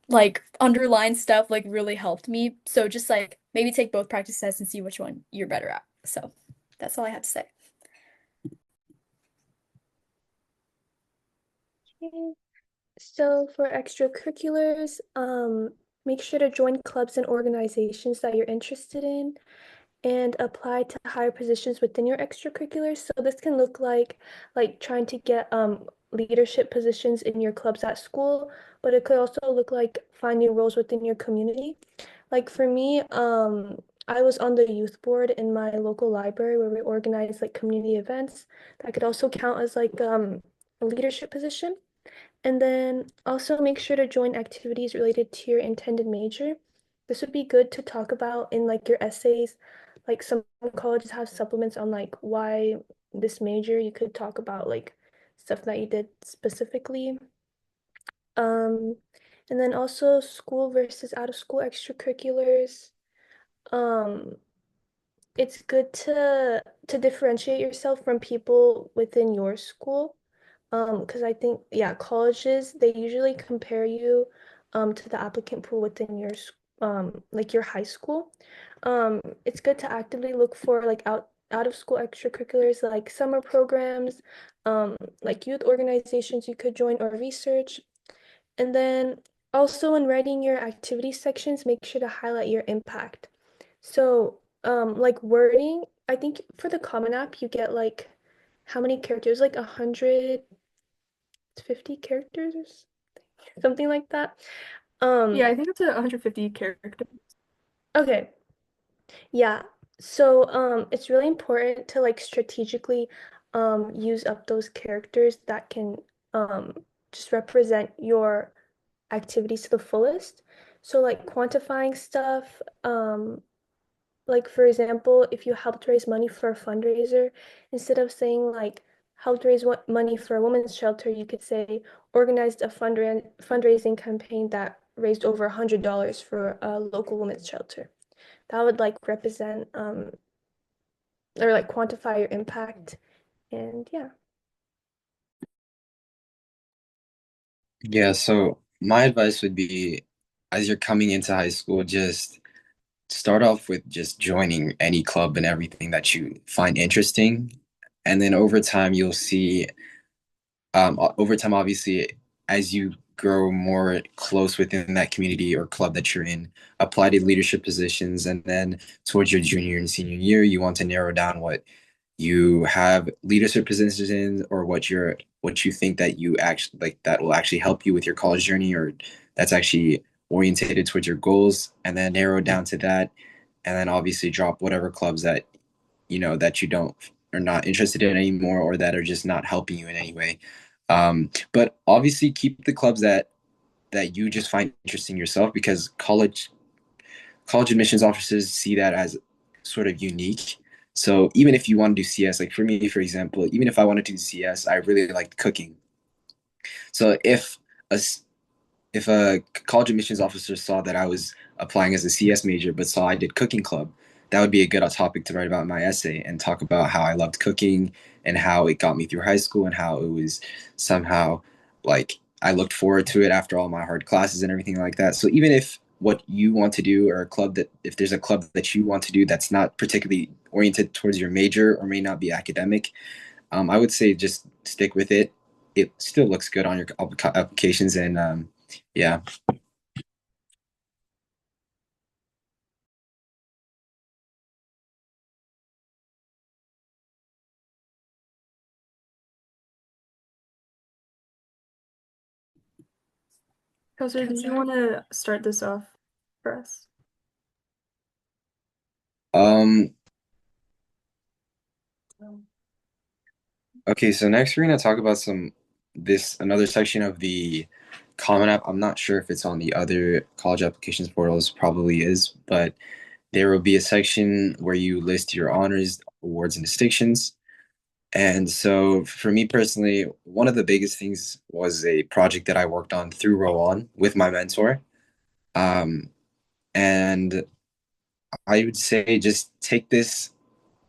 like underline stuff like really helped me. So just like maybe take both practice tests and see which one you're better at. So that's all I have to say. Okay. So for extracurriculars, make sure to join clubs and organizations that you're interested in and apply to higher positions within your extracurriculars. So this can look like trying to get leadership positions in your clubs at school, but it could also look like finding roles within your community. Like for me, I was on the youth board in my local library where we organized like community events. That could also count as like a leadership position. And then also make sure to join activities related to your intended major. This would be good to talk about in like your essays. Like some colleges have supplements on like why this major. You could talk about like stuff that you did specifically. Um, and then also school versus out of school extracurriculars. Um, it's good to differentiate yourself from people within your school. Because I think, yeah, colleges, they usually compare you to the applicant pool within your like your high school. It's good to actively look for like out of school extracurriculars like summer programs, like youth organizations you could join or research. And then also when writing your activity sections, make sure to highlight your impact. So, like wording, I think for the Common App, you get like how many characters? Like 150 characters or something like that. Um, Yeah, I think up to 150 characters. okay. Yeah. So, it's really important to like strategically use up those characters that can um just represent your activities to the fullest. So like quantifying stuff, like for example, if you helped raise money for a fundraiser, instead of saying like helped raise money for a women's shelter, you could say organized a fundraising campaign that raised over $100 for a local women's shelter. That would like represent or like quantify your impact. And yeah. Yeah, so my advice would be as you're coming into high school, just start off with just joining any club and everything that you find interesting. And then over time, you'll see, over time, obviously, as you grow more close within that community or club that you're in, apply to leadership positions. And then towards your junior and senior year, you want to narrow down what you have leadership positions in or what you think that you actually like that will actually help you with your college journey or that's actually orientated towards your goals and then narrow down to that and then obviously drop whatever clubs that that you don't are not interested in anymore or that are just not helping you in any way. But obviously keep the clubs that you just find interesting yourself, because college admissions officers see that as sort of unique. So even if you want to do CS, like for me, for example, even if I wanted to do CS, I really liked cooking. So a if a college admissions officer saw that I was applying as a CS major but saw I did cooking club, that would be a good topic to write about in my essay and talk about how I loved cooking and how it got me through high school and how it was somehow like I looked forward to it after all my hard classes and everything like that. So even if what you want to do, or a club that if there's a club that you want to do that's not particularly oriented towards your major or may not be academic, I would say just stick with it. It still looks good on your applications, and yeah. Kelsey, do you want to start this off for us? Um, okay, so next we're gonna talk about another section of the Common App. I'm not sure if it's on the other college applications portals, probably is, but there will be a section where you list your honors, awards, and distinctions. And so for me personally, one of the biggest things was a project that I worked on through Rawan with my mentor. Um, and I would say just take this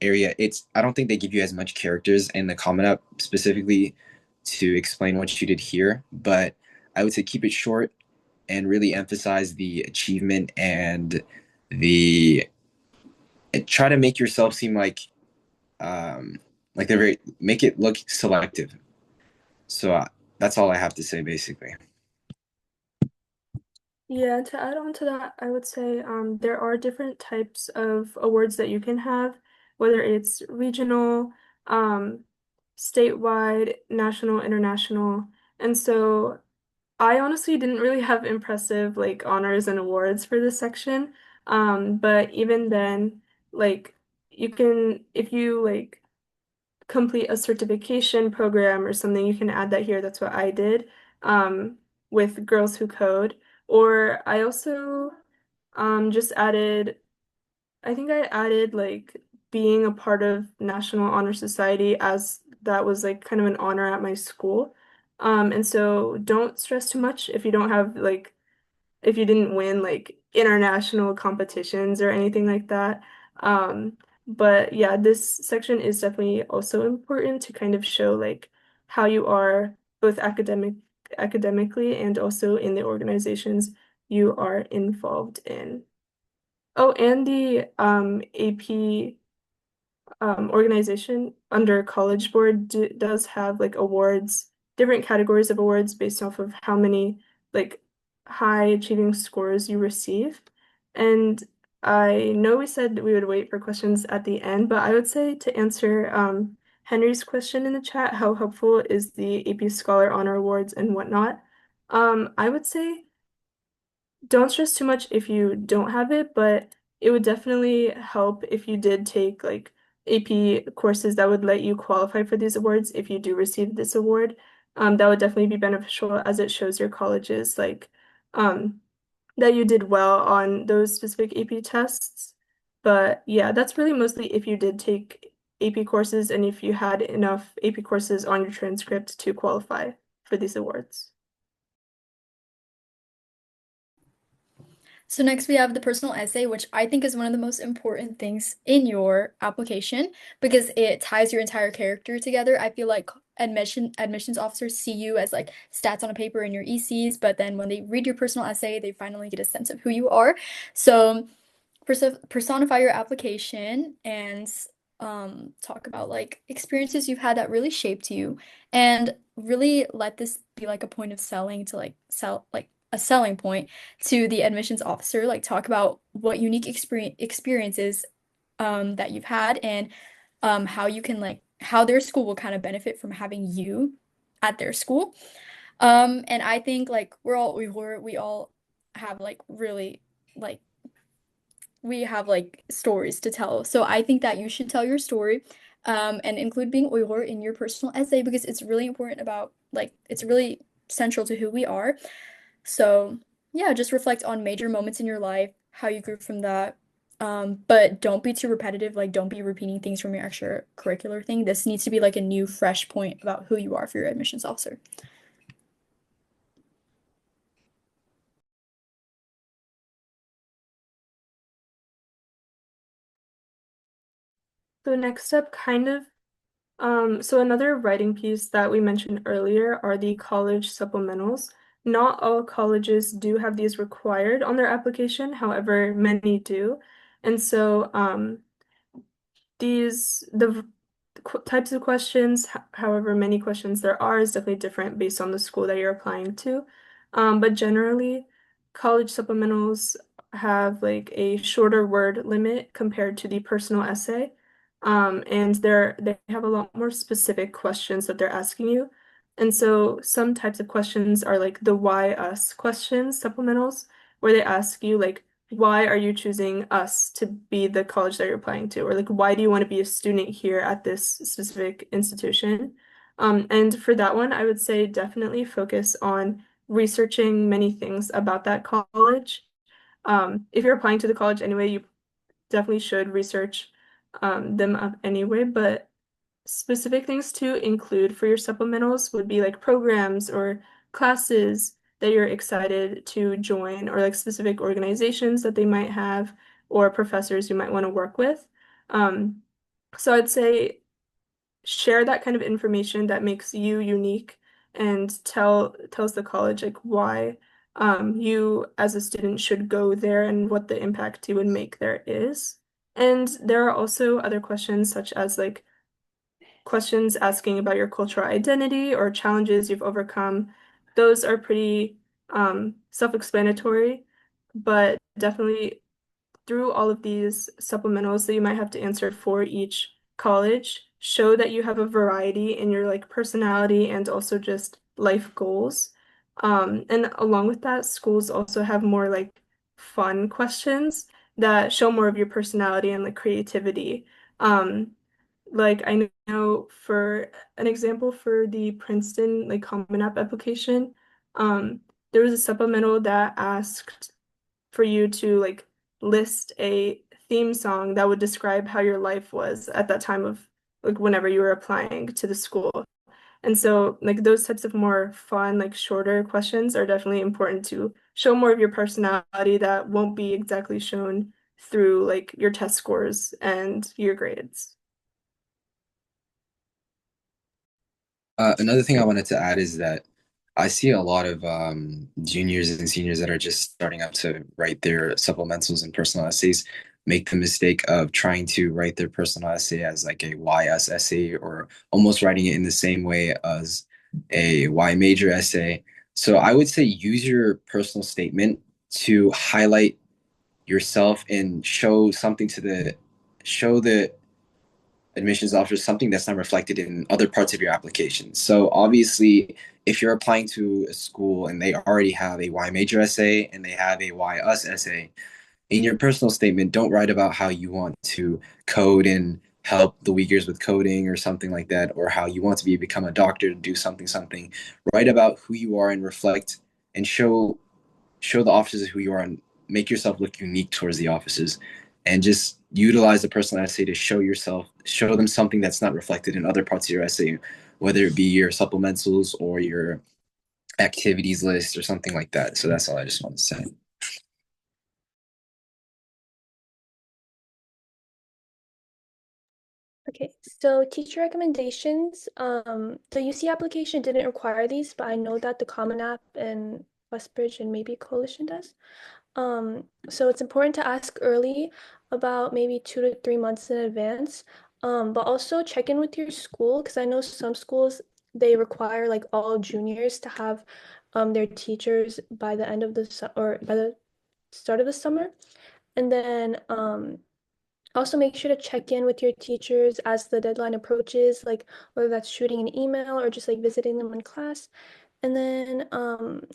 area. I don't think they give you as much characters in the Common App specifically to explain what you did here, but I would say keep it short and really emphasize the achievement and the try to make yourself seem like they're very make it look selective. So that's all I have to say basically. Yeah, to add on to that, I would say there are different types of awards that you can have, whether it's regional, um, statewide, national, international. And so I honestly didn't really have impressive like honors and awards for this section. But even then, like you can, if you like complete a certification program or something, you can add that here. That's what I did um, with Girls Who Code. Or I also just added, I think I added like being a part of National Honor Society, as that was like kind of an honor at my school. And so don't stress too much if you don't have like if you didn't win like international competitions or anything like that. Um, but yeah, this section is definitely also important to kind of show like how you are both academically and also in the organizations you are involved in. Oh, and the AP organization under College Board does have like awards, different categories of awards based off of how many like high achieving scores you receive. And I know we said we would wait for questions at the end, but I would say to answer Henry's question in the chat, how helpful is the AP Scholar Honor Awards and whatnot? I would say don't stress too much if you don't have it, but it would definitely help if you did take like AP courses that would let you qualify for these awards if you do receive this award. That would definitely be beneficial as it shows your colleges like um, that you did well on those specific AP tests. But yeah, that's really mostly if you did take AP courses and if you had enough AP courses on your transcript to qualify for these awards. So next we have the personal essay, which I think is one of the most important things in your application because it ties your entire character together. I feel like admissions officers see you as like stats on a paper in your ECs, but then when they read your personal essay, they finally get a sense of who you are. So personify your application and talk about like experiences you've had that really shaped you and really let this be like a point of selling to like sell like a selling point to the admissions officer, like talk about what unique experiences that you've had and how you can like how their school will kind of benefit from having you at their school. And I think like we're all Uyghur, we all have like really like we have like stories to tell. So I think that you should tell your story and include being Uyghur in your personal essay because it's really important about like it's really central to who we are. So, yeah, just reflect on major moments in your life, how you grew from that. But don't be too repetitive, like don't be repeating things from your extracurricular thing. This needs to be like a new, fresh point about who you are for your admissions officer. So next up, so another writing piece that we mentioned earlier are the college supplementals. Not all colleges do have these required on their application, however, many do. And so the types of questions, however many questions there are, is definitely different based on the school that you're applying to. But generally, college supplementals have like a shorter word limit compared to the personal essay. And they have a lot more specific questions that they're asking you. And so some types of questions are like the why us questions, supplementals, where they ask you like, why are you choosing us to be the college that you're applying to? Or like, why do you want to be a student here at this specific institution? And for that one, I would say definitely focus on researching many things about that college. If you're applying to the college anyway, you definitely should research them up anyway, but specific things to include for your supplementals would be like programs or classes that you're excited to join, or like specific organizations that they might have, or professors you might want to work with. Um, so I'd say share that kind of information that makes you unique and tells the college like why you as a student should go there and what the impact you would make there is. And there are also other questions such as like questions asking about your cultural identity or challenges you've overcome. Those are pretty self-explanatory, but definitely through all of these supplementals that you might have to answer for each college, show that you have a variety in your like personality and also just life goals. And along with that, schools also have more like fun questions that show more of your personality and like creativity. Like I know for an example for the Princeton like Common App application, um, there was a supplemental that asked for you to like list a theme song that would describe how your life was at that time of like whenever you were applying to the school. And so like those types of more fun, like shorter questions are definitely important to show more of your personality that won't be exactly shown through like your test scores and your grades. Another thing I wanted to add is that I see a lot of juniors and seniors that are just starting out to write their supplementals and personal essays make the mistake of trying to write their personal essay as like a YS essay or almost writing it in the same way as a Y major essay. So I would say use your personal statement to highlight yourself and show the admissions officer something that's not reflected in other parts of your application. So obviously, if you're applying to a school and they already have a Y major essay and they have a Y us essay, in your personal statement, don't write about how you want to code and help the Uyghurs with coding or something like that, or how you want to become a doctor to do something. Write about who you are and reflect and show the officers who you are and make yourself look unique towards the officers and just utilize the personal essay to show them something that's not reflected in other parts of your essay, whether it be your supplementals or your activities list or something like that. So that's all I just wanted to say. Okay, so teacher recommendations. The UC application didn't require these, but I know that the Common App and Westbridge and maybe Coalition does. So it's important to ask early, about maybe 2 to 3 months in advance. But also check in with your school because I know some schools they require like all juniors to have their teachers by the end of or by the start of the summer. And then also make sure to check in with your teachers as the deadline approaches, like whether that's shooting an email or just like visiting them in class. And then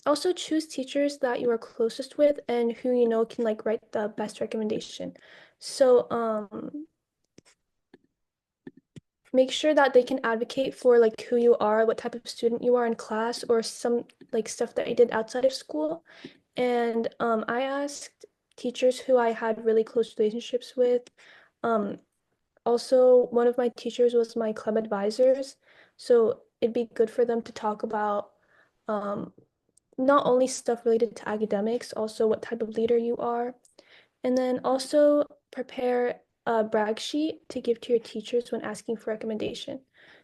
also choose teachers that you are closest with and who you know can like write the best recommendation. So make sure that they can advocate for like who you are, what type of student you are in class, or some like stuff that I did outside of school. And I asked teachers who I had really close relationships with. Um, Also, one of my teachers was my club advisors, so it'd be good for them to talk about um, not only stuff related to academics, also what type of leader you are, and then also prepare a brag sheet to give to your teachers when asking for recommendation.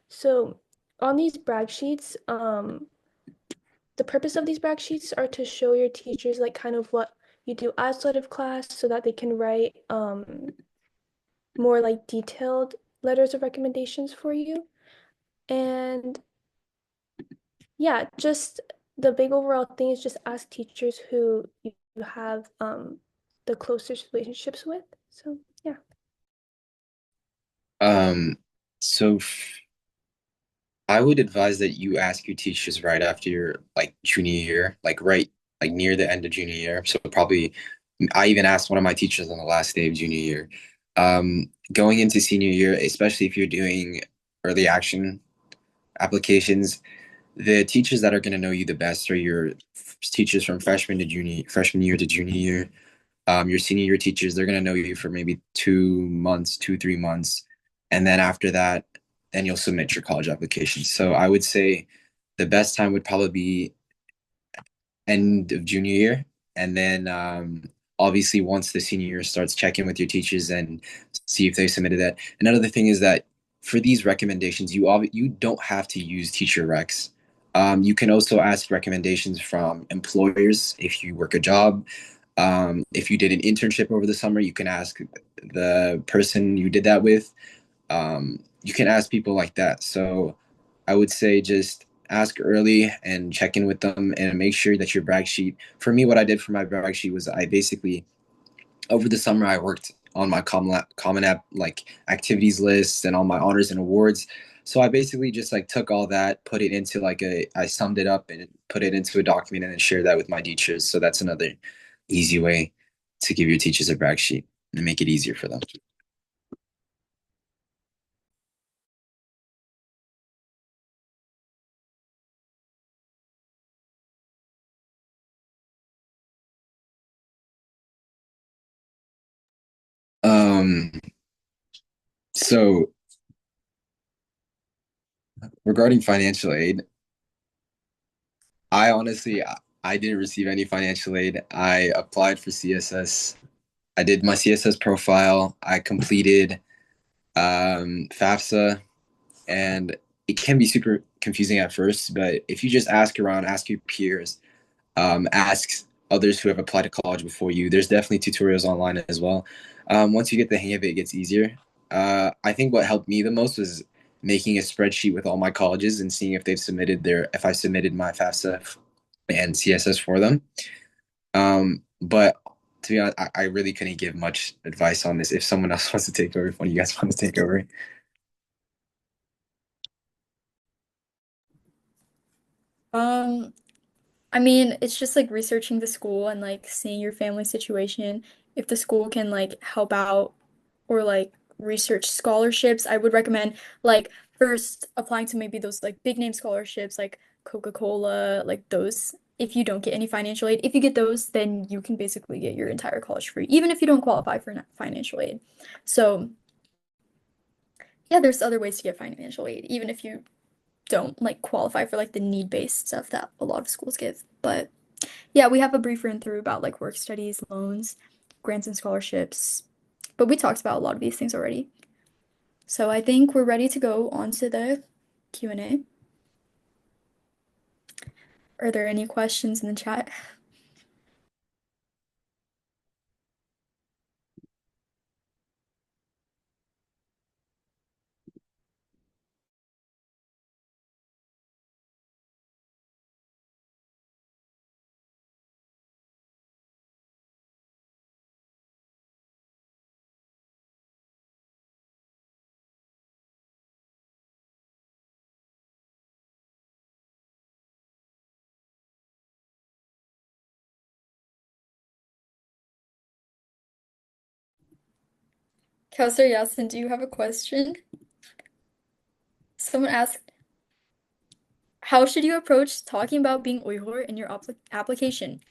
So on these brag sheets, the purpose of these brag sheets are to show your teachers like kind of what you do outside of class so that they can write more like detailed letters of recommendations for you. And yeah, just the big overall thing is just ask teachers who you have the closest relationships with. So yeah. Um, so I would advise that you ask your teachers right after your like junior year, like right like near the end of junior year. So probably I even asked one of my teachers on the last day of junior year. Going into senior year, especially if you're doing early action applications, the teachers that are going to know you the best are your teachers from freshman year to junior year. Your senior year teachers, they're going to know you for maybe 2 months, 3 months. And then after that, then you'll submit your college application. So I would say the best time would probably be end of junior year. And then obviously once the senior year starts, check in with your teachers and see if they submitted that. Another thing is that for these recommendations, you don't have to use teacher recs. You can also ask recommendations from employers if you work a job. If you did an internship over the summer, you can ask the person you did that with. You can ask people like that. So I would say just ask early and check in with them and make sure that your brag sheet. For me, what I did for my brag sheet was I basically over the summer I worked on my common app like activities lists and all my honors and awards. So I basically just like took all that, put it into like I summed it up and put it into a document and then shared that with my teachers. So that's another easy way to give your teachers a brag sheet and make it easier for them. Um, so regarding financial aid, I honestly I didn't receive any financial aid. I applied for CSS. I did my CSS profile. I completed FAFSA, and it can be super confusing at first. But if you just ask around, ask your peers, ask others who have applied to college before you, there's definitely tutorials online as well. Once you get the hang of it, it gets easier. I think what helped me the most was making a spreadsheet with all my colleges and seeing if if I submitted my FAFSA and CSS for them. But to be honest, I really couldn't give much advice on this. If someone else wants to take over, if one of you guys wants to take over. Um, I mean, it's just like researching the school and like seeing your family situation. If the school can like help out or like research scholarships, I would recommend like first applying to maybe those like big name scholarships like Coca-Cola, like those. If you don't get any financial aid, if you get those, then you can basically get your entire college free, even if you don't qualify for financial aid. So, yeah, there's other ways to get financial aid, even if you don't like qualify for like the need-based stuff that a lot of schools give. But yeah, we have a brief run through about like work studies, loans, grants and scholarships. But we talked about a lot of these things already. So I think we're ready to go on to the Q&A. Are there any questions in the chat? Kelsey Yasin, do you have a question? someone asked, how should you approach talking about being Uyghur in your application?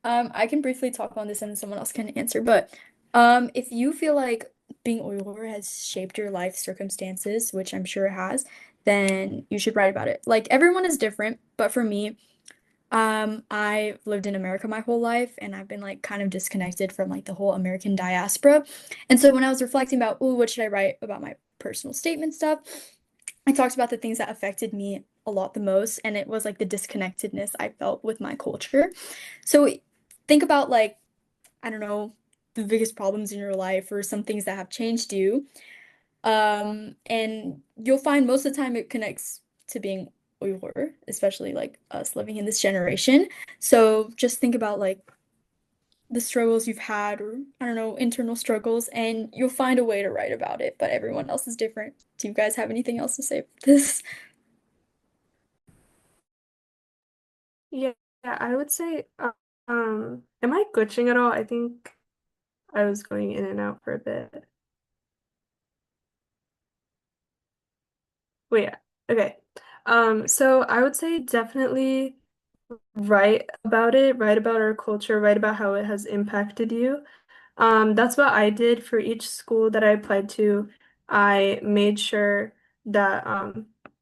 I can briefly talk on this and then someone else can answer, but if you feel like being Uyghur has shaped your life circumstances, which I'm sure it has, then you should write about it. Like everyone is different, but for me, I've lived in America my whole life and I've been like kind of disconnected from like the whole American diaspora. And so when I was reflecting about, oh, what should I write about my personal statement stuff, I talked about the things that affected me a lot the most, and it was like the disconnectedness I felt with my culture. So think about like, I don't know, the biggest problems in your life or some things that have changed you. And you'll find most of the time it connects to being Uyghur, especially like us living in this generation. So just think about like the struggles you've had, or I don't know, internal struggles, and you'll find a way to write about it, but everyone else is different. Do you guys have anything else to say about this? Yeah, I would say, am I glitching at all? I think I was going in and out for a bit. Wait, okay. So I would say definitely write about it, write about our culture, write about how it has impacted you. That's what I did for each school that I applied to. I made sure that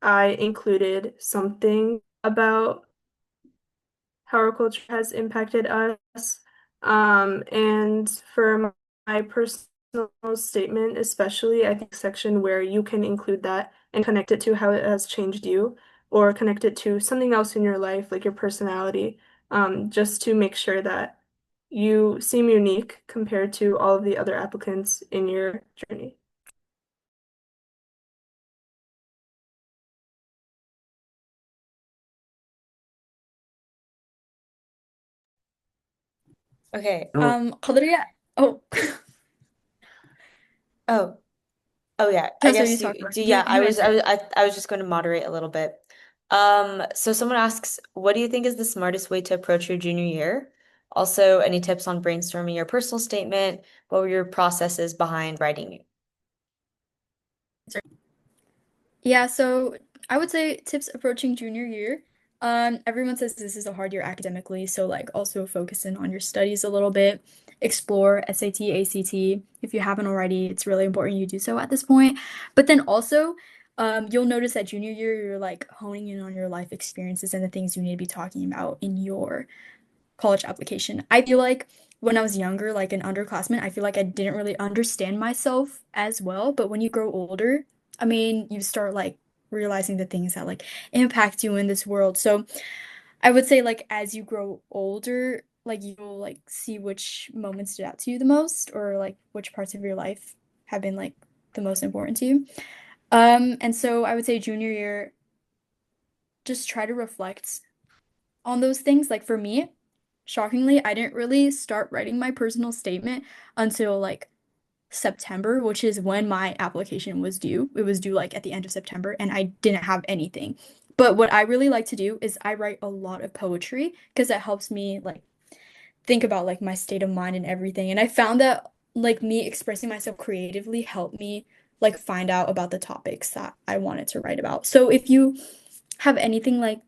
I included something about how our culture has impacted us. And for my personal statement, especially, I think section where you can include that and connect it to how it has changed you, or connect it to something else in your life, like your personality, just to make sure that you seem unique compared to all of the other applicants in your journey. Okay. Qadriya, oh, Oh, oh yeah. I Kelsey, you guess you talk first. do. You Yeah, you answer. I was just going to moderate a little bit. So someone asks, what do you think is the smartest way to approach your junior year? Also, any tips on brainstorming your personal statement? What were your processes behind writing it? Yeah, so I would say tips approaching junior year. Everyone says this is a hard year academically, so like also focus in on your studies a little bit, explore SAT, ACT. If you haven't already, it's really important you do so at this point. But then also, you'll notice that junior year, you're like honing in on your life experiences and the things you need to be talking about in your college application. I feel like when I was younger, like an underclassman, I feel like I didn't really understand myself as well. But when you grow older, I mean, you start like realizing the things that like impact you in this world. So I would say like as you grow older, like you'll like see which moments stood out to you the most, or like which parts of your life have been like the most important to you. And so I would say junior year, just try to reflect on those things. Like for me, shockingly, I didn't really start writing my personal statement until like September, which is when my application was due. It was due like at the end of September, and I didn't have anything. But what I really like to do is I write a lot of poetry because it helps me like think about like my state of mind and everything. And I found that like me expressing myself creatively helped me like find out about the topics that I wanted to write about. So if you have anything like,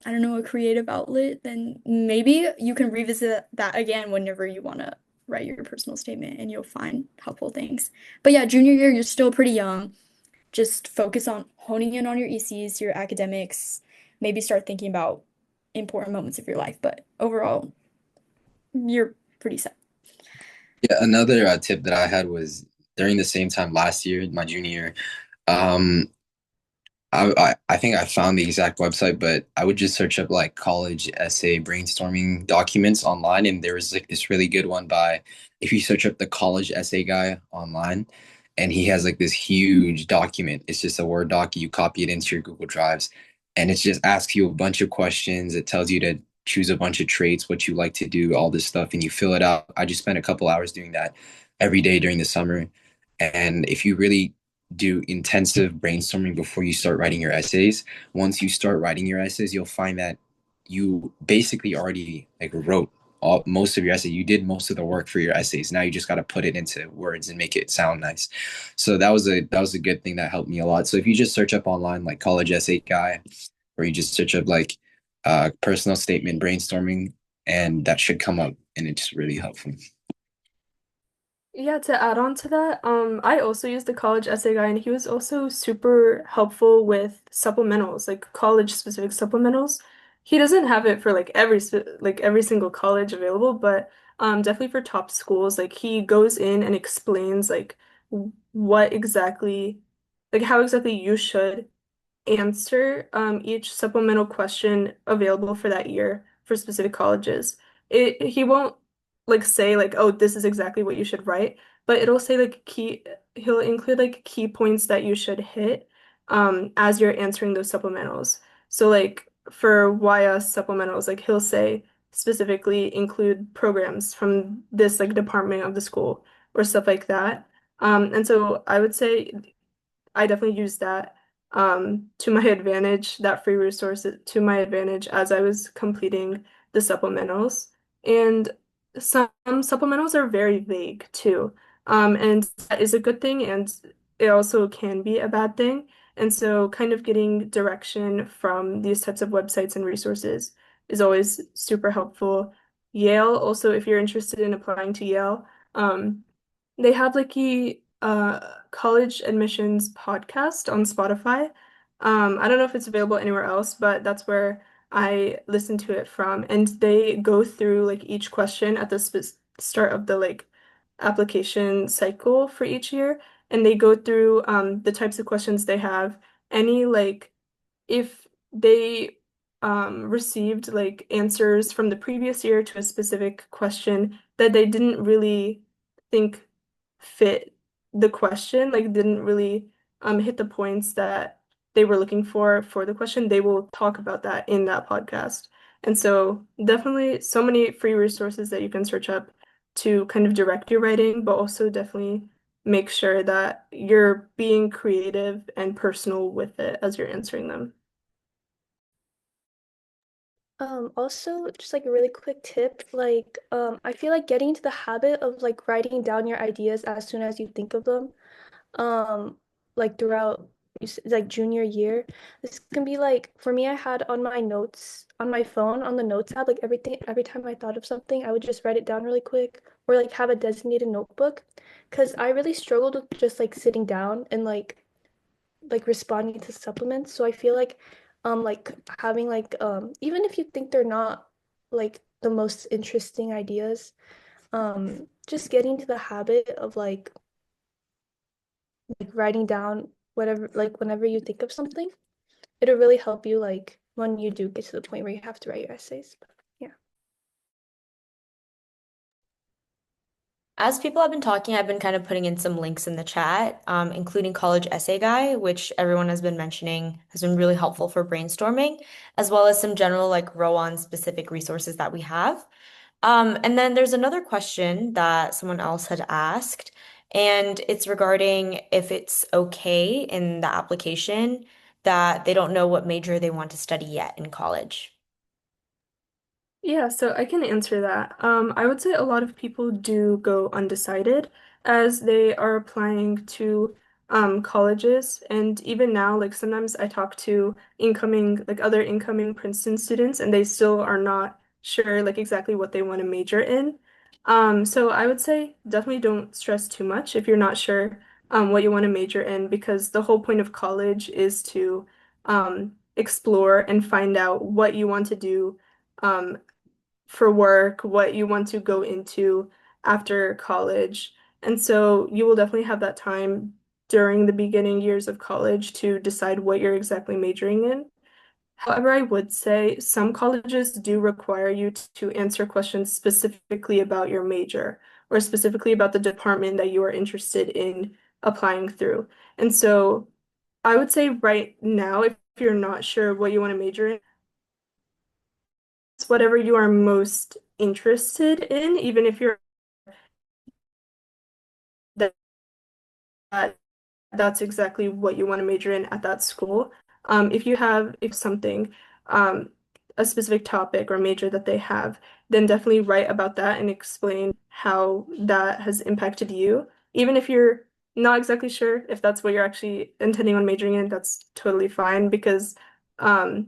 I don't know, a creative outlet, then maybe you can revisit that again whenever you want to write your personal statement and you'll find helpful things. But yeah, junior year, you're still pretty young. Just focus on honing in on your ECs, your academics, maybe start thinking about important moments of your life. But overall, you're pretty set. Yeah, another tip that I had was during the same time last year, my junior year. Um, I think I found the exact website, but I would just search up like college essay brainstorming documents online, and there was like this really good one by if you search up the college essay guy online, and he has like this huge document. It's just a Word doc. You copy it into your Google Drives, and it just asks you a bunch of questions. It tells you to choose a bunch of traits, what you like to do, all this stuff, and you fill it out. I just spent a couple hours doing that every day during the summer. And if you really do intensive brainstorming before you start writing your essays. Once you start writing your essays, you'll find that you basically already like wrote most of your essay. You did most of the work for your essays. Now you just got to put it into words and make it sound nice. So that was a good thing that helped me a lot. So if you just search up online like college essay guy, or you just search up like personal statement brainstorming, and that should come up, and it's really helpful. Yeah, to add on to that, I also used the college essay guy, and he was also super helpful with supplementals, like college specific supplementals. He doesn't have it for like every single college available, but definitely for top schools, like he goes in and explains like what exactly, like how exactly you should answer each supplemental question available for that year for specific colleges. He won't like say like, oh, this is exactly what you should write, but it'll say like he'll include like key points that you should hit as you're answering those supplementals. So like for YS supplementals, like he'll say specifically include programs from this like department of the school or stuff like that. And so I would say I definitely used that to my advantage, that free resource to my advantage as I was completing the supplementals. And some supplementals are very vague too. And that is a good thing, and it also can be a bad thing. And so, kind of getting direction from these types of websites and resources is always super helpful. Yale, also, if you're interested in applying to Yale, they have like a college admissions podcast on Spotify. I don't know if it's available anywhere else, but that's where I listen to it from. And they go through like each question at the sp start of the like application cycle for each year, and they go through the types of questions they have, any like if they received like answers from the previous year to a specific question that they didn't really think fit the question, like didn't really hit the points that they were looking for the question, they will talk about that in that podcast. And so definitely so many free resources that you can search up to kind of direct your writing, but also definitely make sure that you're being creative and personal with it as you're answering them. Also, just like a really quick tip, like I feel like getting into the habit of like writing down your ideas as soon as you think of them, um, like throughout like junior year. This can be like for me, I had on my notes on my phone on the notes app, like every time I thought of something, I would just write it down really quick or like have a designated notebook, because I really struggled with just like sitting down and like responding to supplements. So I feel like having even if you think they're not like the most interesting ideas, just getting to the habit of like writing down whatever like whenever you think of something, it'll really help you like when you do get to the point where you have to write your essays. But, yeah. As people have been talking, I've been kind of putting in some links in the chat, including College Essay Guy, which everyone has been mentioning has been really helpful for brainstorming, as well as some general like Rowan specific resources that we have. And then there's another question that someone else had asked, and it's regarding if it's okay in the application that they don't know what major they want to study yet in college. Yeah, so I can answer that. I would say a lot of people do go undecided as they are applying to colleges. And even now, like sometimes I talk to like other incoming Princeton students, and they still are not sure like exactly what they want to major in. So I would say definitely don't stress too much if you're not sure what you want to major in, because the whole point of college is to explore and find out what you want to do. Um, for work, what you want to go into after college. And so you will definitely have that time during the beginning years of college to decide what you're exactly majoring in. However, I would say some colleges do require you to answer questions specifically about your major or specifically about the department that you are interested in applying through. And so I would say right now, if you're not sure what you want to major in, it's whatever you are most interested in, even if you're that that's exactly what you want to major in at that school. If you have if something, um, a specific topic or major that they have, then definitely write about that and explain how that has impacted you. Even if you're not exactly sure if that's what you're actually intending on majoring in, that's totally fine because um,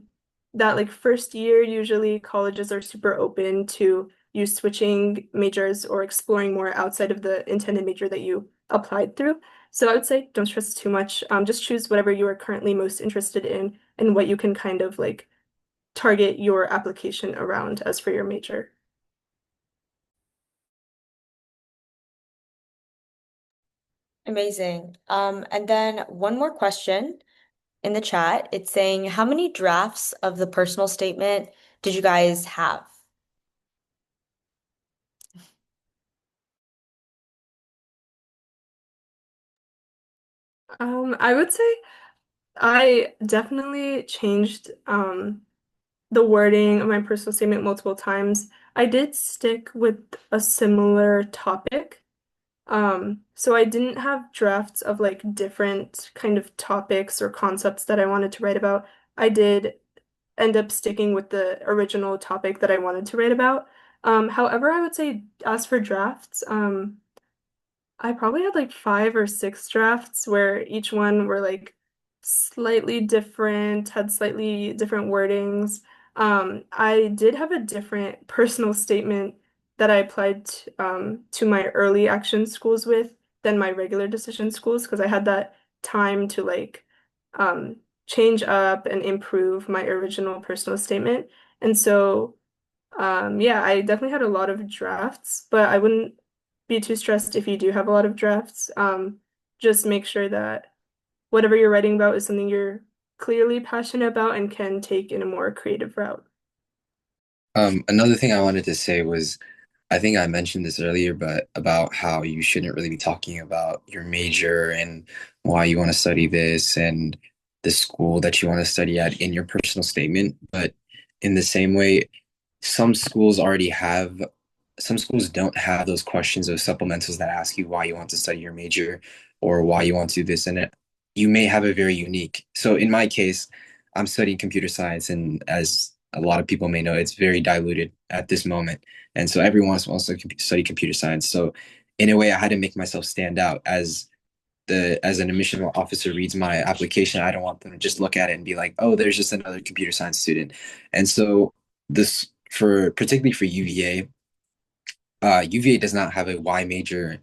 that like first year, usually colleges are super open to you switching majors or exploring more outside of the intended major that you applied through. So I would say don't stress too much. Just choose whatever you are currently most interested in and what you can kind of like target your application around as for your major. Amazing. And then one more question in the chat. It's saying, how many drafts of the personal statement did you guys have? I would say I definitely changed the wording of my personal statement multiple times. I did stick with a similar topic. So I didn't have drafts of like different kind of topics or concepts that I wanted to write about. I did end up sticking with the original topic that I wanted to write about. However, I would say as for drafts, I probably had like five or six drafts where each one were like slightly different, had slightly different wordings. I did have a different personal statement that I applied to my early action schools with than my regular decision schools because I had that time to like um, change up and improve my original personal statement. And so yeah, I definitely had a lot of drafts, but I wouldn't be too stressed if you do have a lot of drafts. Just make sure that whatever you're writing about is something you're clearly passionate about and can take in a more creative route. Another thing I wanted to say was, I think I mentioned this earlier, but about how you shouldn't really be talking about your major and why you want to study this and the school that you want to study at in your personal statement. But in the same way, some schools already have, some schools don't have those questions, those supplementals that ask you why you want to study your major or why you want to do this. And you may have a very unique. So in my case, I'm studying computer science, and as a lot of people may know, it's very diluted at this moment. And so everyone wants to study computer science. So in a way, I had to make myself stand out as an admission officer reads my application. I don't want them to just look at it and be like, oh, there's just another computer science student. And so this for particularly for UVA, UVA does not have a why major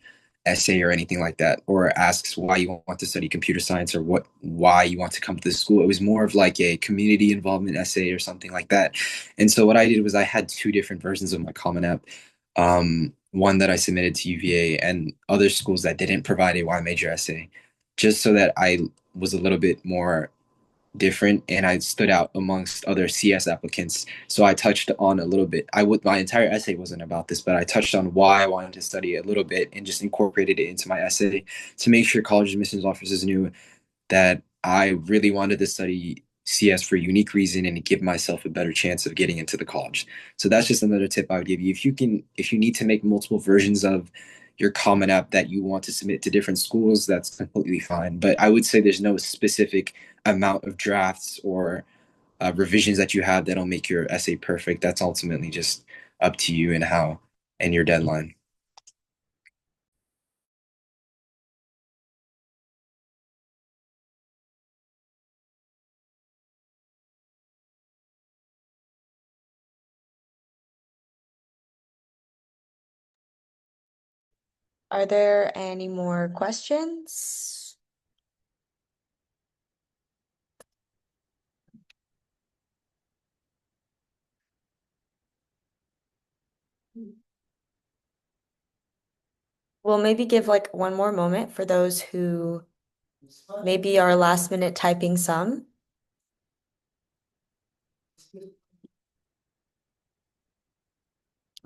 essay or anything like that, or asks why you want to study computer science or why you want to come to this school. It was more of like a community involvement essay or something like that. And so what I did was I had two different versions of my Common App. One that I submitted to UVA and other schools that didn't provide a why major essay, just so that I was a little bit more different and I stood out amongst other CS applicants. So I touched on a little bit. My entire essay wasn't about this, but I touched on why I wanted to study a little bit and just incorporated it into my essay to make sure college admissions officers knew that I really wanted to study CS for a unique reason and to give myself a better chance of getting into the college. So that's just another tip I would give you. If you need to make multiple versions of your Common App that you want to submit to different schools, that's completely fine. But I would say there's no specific amount of drafts or revisions that you have that'll make your essay perfect. That's ultimately just up to you and how and your deadline. Are there any more questions? We'll maybe give like one more moment for those who maybe are last minute typing some.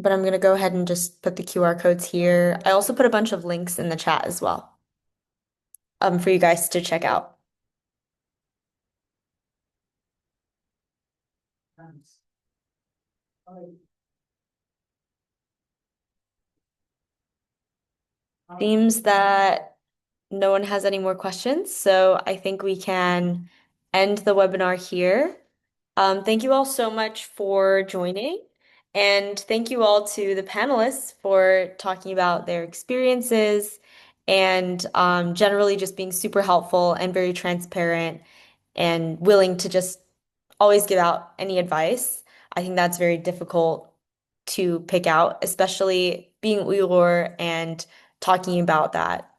But I'm going to go ahead and just put the QR codes here. I also put a bunch of links in the chat as well, for you guys to check out. Seems that no one has any more questions, so I think we can end the webinar here. Thank you all so much for joining. And thank you all to the panelists for talking about their experiences and generally just being super helpful and very transparent and willing to just always give out any advice. I think that's very difficult to pick out, especially being Uyghur and talking about that.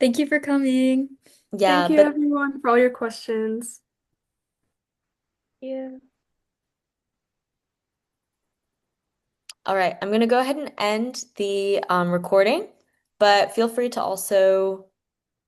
Thank you for coming. Yeah, Thank you, but everyone, for all your questions. Yeah. all right, I'm gonna go ahead and end the recording, but feel free to also